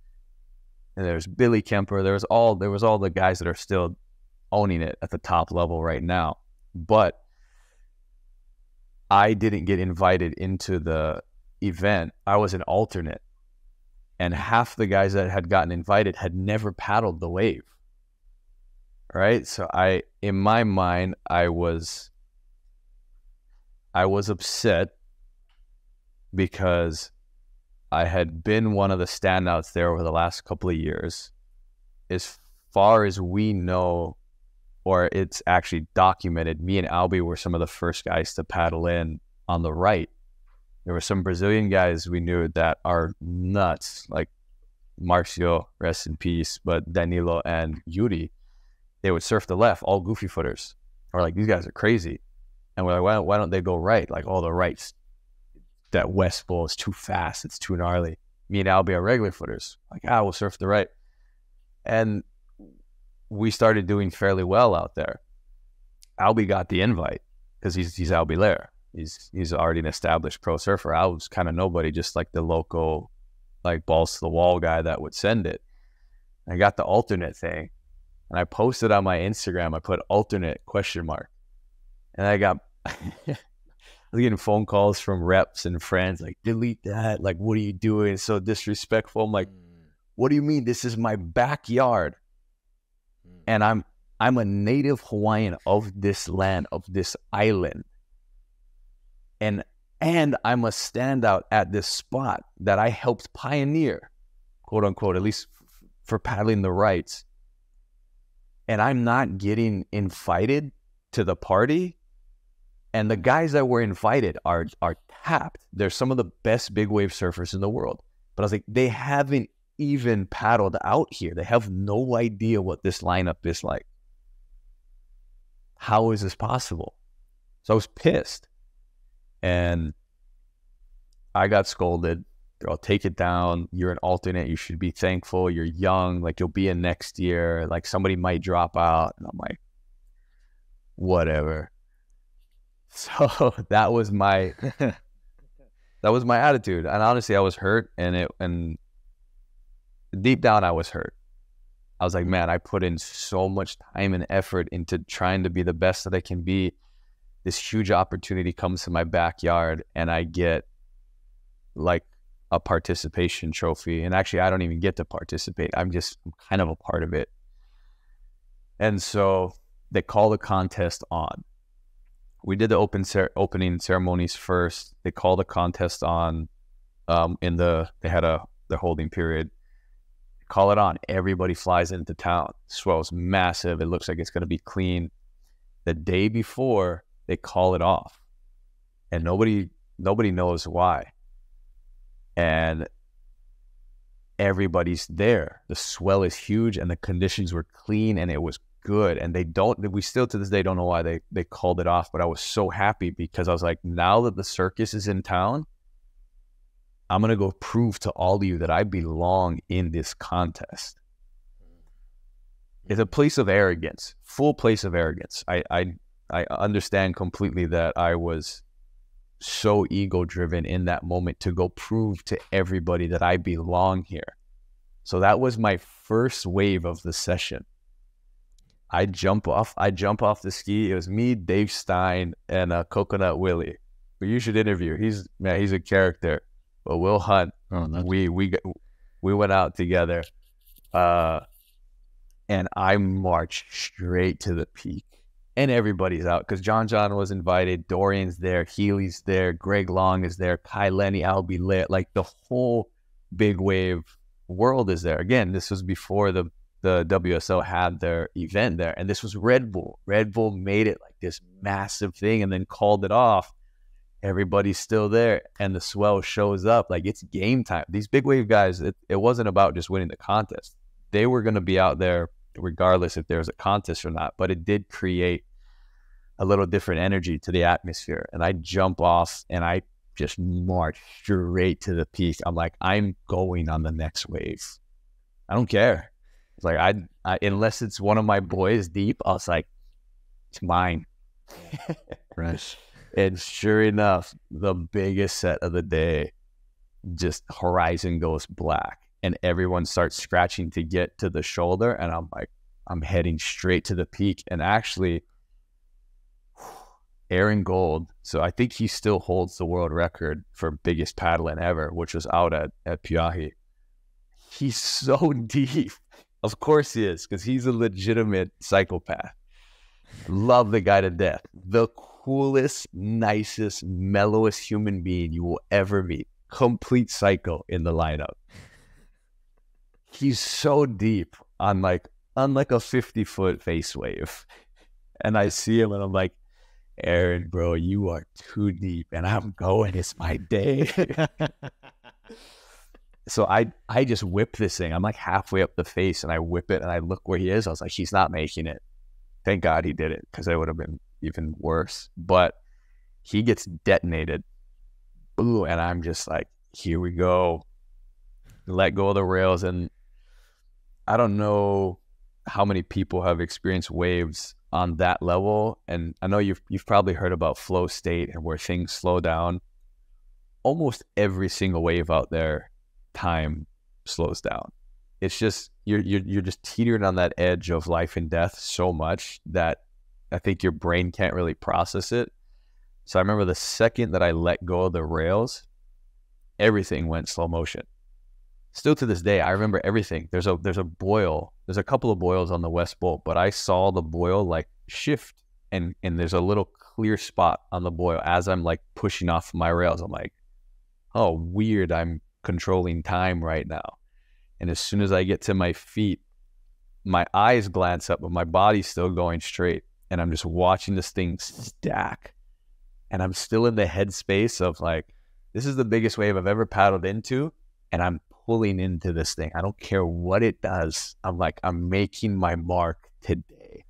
And there's Billy Kemper. There was all the guys that are still owning it at the top level right now. But I didn't get invited into the event. I was an alternate. And half the guys that had gotten invited had never paddled the wave. Right? So in my mind, I was upset because I had been one of the standouts there over the last couple of years. As far as we know, or it's actually documented, me and Albee were some of the first guys to paddle in on the right. There were some Brazilian guys we knew that are nuts, like Marcio, rest in peace, but Danilo and Yuri, they would surf the left, all goofy footers. Or like, these guys are crazy. And we're like, why don't they go right? Like, all the rights, that west bowl is too fast, it's too gnarly. Me and Albee are regular footers. Like, we'll surf the right. And we started doing fairly well out there. Albee got the invite because he's Albee Layer. He's already an established pro surfer. I was kind of nobody, just like the local, like, balls to the wall guy that would send it. I got the alternate thing, and I posted on my Instagram. I put alternate ? And I got I was getting phone calls from reps and friends like, delete that. Like, what are you doing? It's so disrespectful. I'm like, what do you mean? This is my backyard. And I'm a native Hawaiian of this land, of this island. And I'm a standout at this spot that I helped pioneer, quote unquote, at least for paddling the rights. And I'm not getting invited to the party. And the guys that were invited are tapped. They're some of the best big wave surfers in the world. But I was like, they haven't even paddled out here. They have no idea what this lineup is like. How is this possible? So I was pissed. And I got scolded. I'll take it down. You're an alternate. You should be thankful. You're young. Like, you'll be in next year. Like, somebody might drop out. And I'm like, whatever. So that was my attitude. And honestly, I was hurt, and deep down I was hurt. I was like, man, I put in so much time and effort into trying to be the best that I can be. This huge opportunity comes to my backyard and I get like a participation trophy. And actually, I don't even get to participate. I'm kind of a part of it. And so they call the contest on. We did the opening ceremonies first. They called the contest on they had the holding period. They call it on. Everybody flies into town. Swell's massive. It looks like it's going to be clean. The day before, they call it off. And nobody knows why. And everybody's there. The swell is huge and the conditions were clean and it was good. And we still to this day don't know why they called it off, but I was so happy because I was like, now that the circus is in town, I'm going to go prove to all of you that I belong in this contest. It's a place of arrogance, full place of arrogance. I understand completely that I was so ego driven in that moment to go prove to everybody that I belong here. So that was my first wave of the session. I jump off the ski. It was me, Dave Stein, and Coconut Willie, who you should interview. He's a character. But Will Hunt, we went out together, and I marched straight to the peak. And everybody's out because John was invited. Dorian's there. Healy's there. Greg Long is there. Kai Lenny, Albee Layer. Like the whole big wave world is there. Again, this was before the WSO had their event there. And this was Red Bull. Red Bull made it like this massive thing and then called it off. Everybody's still there. And the swell shows up. Like it's game time. These big wave guys, it wasn't about just winning the contest. They were going to be out there regardless if there was a contest or not. But it did create a little different energy to the atmosphere. And I jump off and I just march straight to the peak. I'm like, I'm going on the next wave. I don't care. It's like, I unless it's one of my boys deep, I was like, it's mine. Right. And sure enough, the biggest set of the day, just horizon goes black and everyone starts scratching to get to the shoulder. And I'm like, I'm heading straight to the peak. And actually, Aaron Gold, so I think he still holds the world record for biggest paddling ever, which was out at Piahi. He's so deep. Of course he is, because he's a legitimate psychopath. Love the guy to death. The coolest, nicest, mellowest human being you will ever meet. Complete psycho in the lineup. He's so deep on like a 50-foot face wave. And I see him and I'm like, Aaron, bro, you are too deep and I'm going. It's my day. So I just whip this thing. I'm like halfway up the face and I whip it and I look where he is. I was like, he's not making it. Thank God he did it because it would have been even worse. But he gets detonated. Ooh, and I'm just like, here we go. Let go of the rails. And I don't know how many people have experienced waves on that level. And I know you've probably heard about flow state and where things slow down. Almost every single wave out there, time slows down. It's just you're just teetering on that edge of life and death so much that I think your brain can't really process it. So I remember the second that I let go of the rails, everything went slow motion. Still to this day, I remember everything. There's a boil. There's a couple of boils on the West Bowl, but I saw the boil like shift and there's a little clear spot on the boil as I'm like pushing off my rails. I'm like, oh, weird. I'm controlling time right now. And as soon as I get to my feet, my eyes glance up, but my body's still going straight. And I'm just watching this thing stack. And I'm still in the headspace of like, this is the biggest wave I've ever paddled into. And I'm pulling into this thing. I don't care what it does. I'm like, I'm making my mark today.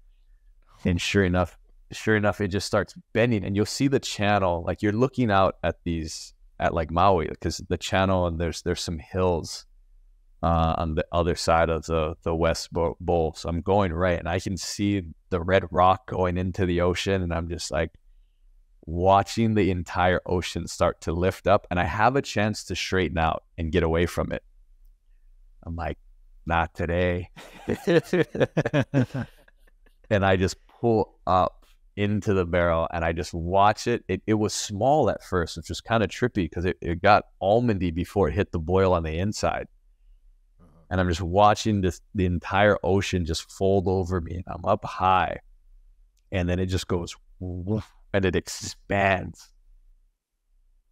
And sure enough, it just starts bending. And you'll see the channel, like you're looking out at like Maui, because the channel and there's some hills on the other side of the West Bowl. So I'm going right and I can see the red rock going into the ocean. And I'm just like watching the entire ocean start to lift up. And I have a chance to straighten out and get away from it. I'm like, not today. And I just pull up into the barrel and I just watch it. It was small at first, which was kind of trippy because it got almondy before it hit the boil on the inside. And I'm just watching the entire ocean just fold over me. And I'm up high. And then it just goes woof, and it expands.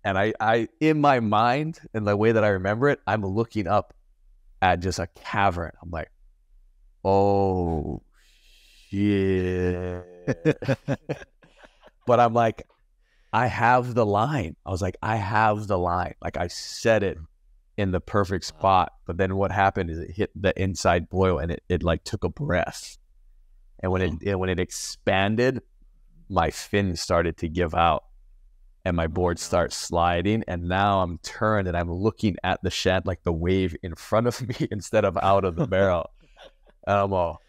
And I in my mind, in the way that I remember it, I'm looking up at just a cavern. I'm like, oh, shit. But I'm like, I have the line. I was like, I have the line. Like I said it. in the perfect spot. But then what happened is it hit the inside boil and it like took a breath. And when it expanded, my fin started to give out and my board starts sliding. And now I'm turned and I'm looking at the shed, like the wave in front of me instead of out of the barrel. And I'm all,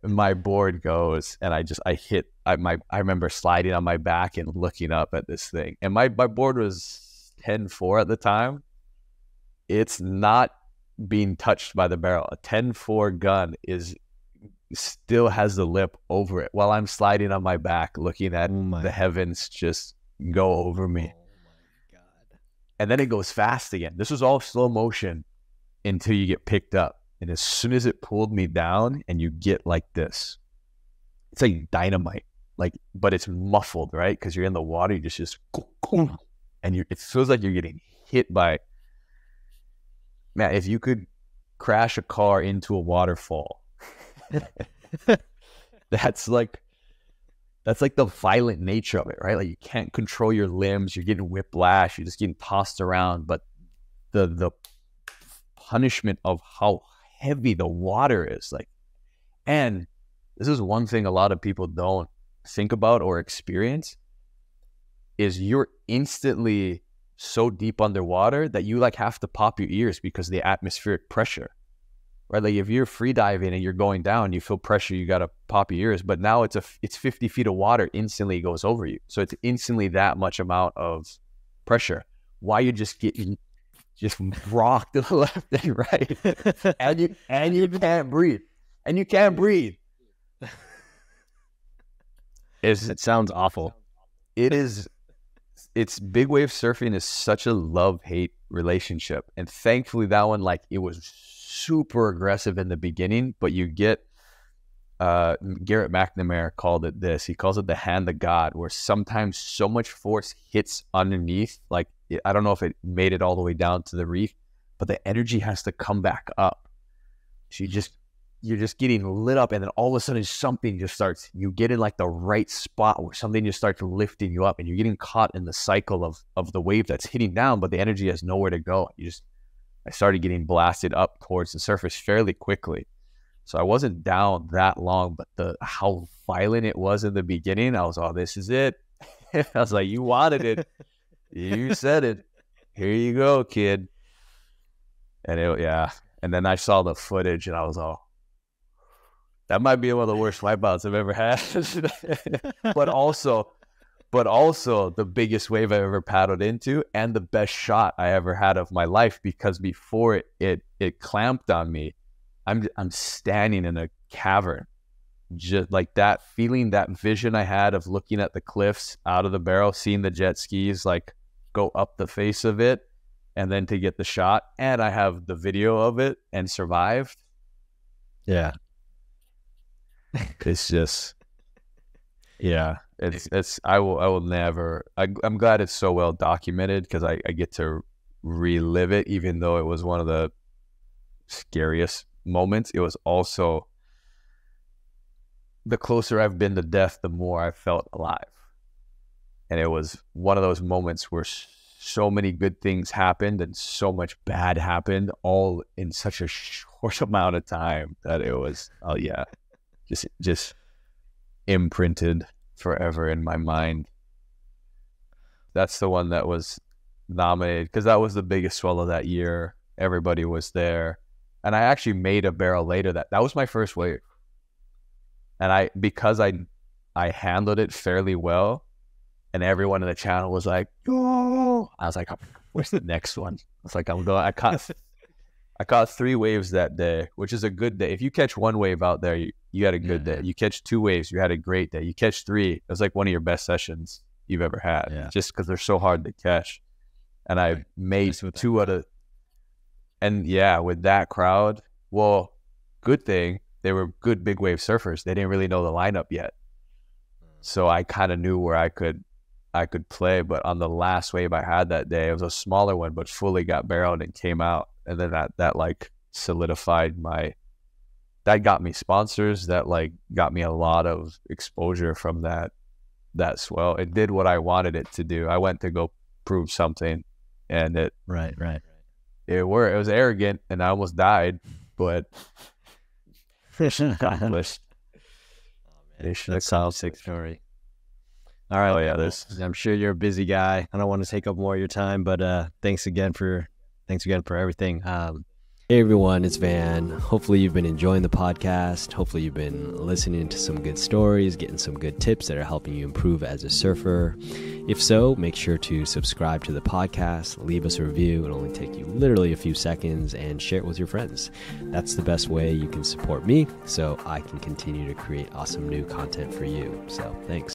my board goes and I remember sliding on my back and looking up at this thing. And my board was 10-4 at the time. It's not being touched by the barrel. A 10-4 gun still has the lip over it while I'm sliding on my back looking at the heavens just go over me. Oh my God. And then it goes fast again. This was all slow motion until you get picked up. And as soon as it pulled me down and you get like this, it's like dynamite, but it's muffled, right? Because you're in the water, you just and it feels like you're getting hit by, man, if you could crash a car into a waterfall, that's like the violent nature of it, right? Like you can't control your limbs, you're getting whiplash, you're just getting tossed around, but the punishment of how heavy the water is, and this is one thing a lot of people don't think about or experience, is you're instantly so deep underwater that you have to pop your ears because of the atmospheric pressure, right? Like if you're free diving and you're going down, you feel pressure, you got to pop your ears. But now it's 50 feet of water instantly goes over you, so it's instantly that much amount of pressure. Why you're just getting rocked to the left and right, and you can't breathe, It sounds awful. It's big wave surfing is such a love-hate relationship, and thankfully that one, it was super aggressive in the beginning, but you get Garrett McNamara called it this. He calls it the hand of God, where sometimes so much force hits underneath, I don't know if it made it all the way down to the reef, but the energy has to come back up. So you're just getting lit up, and then all of a sudden something just starts, you get in the right spot where something just starts lifting you up, and you're getting caught in the cycle of the wave that's hitting down, but the energy has nowhere to go. I started getting blasted up towards the surface fairly quickly. So I wasn't down that long, but how violent it was in the beginning, I was, this is it. I was like, you wanted it. You said it. Here you go, kid. And and then I saw the footage and I was that might be one of the worst wipeouts I've ever had. but also the biggest wave I ever paddled into and the best shot I ever had of my life, because before it clamped on me, I'm standing in a cavern, just like that feeling, that vision I had of looking at the cliffs out of the barrel, seeing the jet skis go up the face of it, and then to get the shot, and I have the video of it and survived. Yeah. It's just, I will never, I'm glad it's so well documented, because I get to relive it, even though it was one of the scariest moments. It was also, the closer I've been to death, the more I felt alive. And it was one of those moments where so many good things happened and so much bad happened all in such a short amount of time that it was, just imprinted forever in my mind. That's the one that was nominated because that was the biggest swell of that year. Everybody was there. And I actually made a barrel later that was my first wave. And because I handled it fairly well, and everyone in the channel was like, "Oh!" I was like, "Where's the next one?" It's like I caught 3 waves that day, which is a good day. If you catch 1 wave out there, you had a good day. You catch 2 waves, you had a great day. You catch 3, it was like one of your best sessions you've ever had, just because they're so hard to catch. And I made 2 out of, and with that crowd, well, good thing they were good big wave surfers. They didn't really know the lineup yet, so I kind of knew where I could play. But on the last wave I had that day, it was a smaller one, but fully got barreled and came out. And then that solidified that got me sponsors, that got me a lot of exposure from that swell. It did what I wanted it to do. I went to go prove something, and it Right. it worked. It was arrogant, and I almost died, but accomplished. That sounds sick story. All right. Oh yeah, I'm sure you're a busy guy. I don't want to take up more of your time, but thanks again for everything. Hey everyone, it's Van. Hopefully you've been enjoying the podcast. Hopefully you've been listening to some good stories, getting some good tips that are helping you improve as a surfer. If so, make sure to subscribe to the podcast, leave us a review. It'll only take you literally a few seconds, and share it with your friends. That's the best way you can support me so I can continue to create awesome new content for you. So thanks.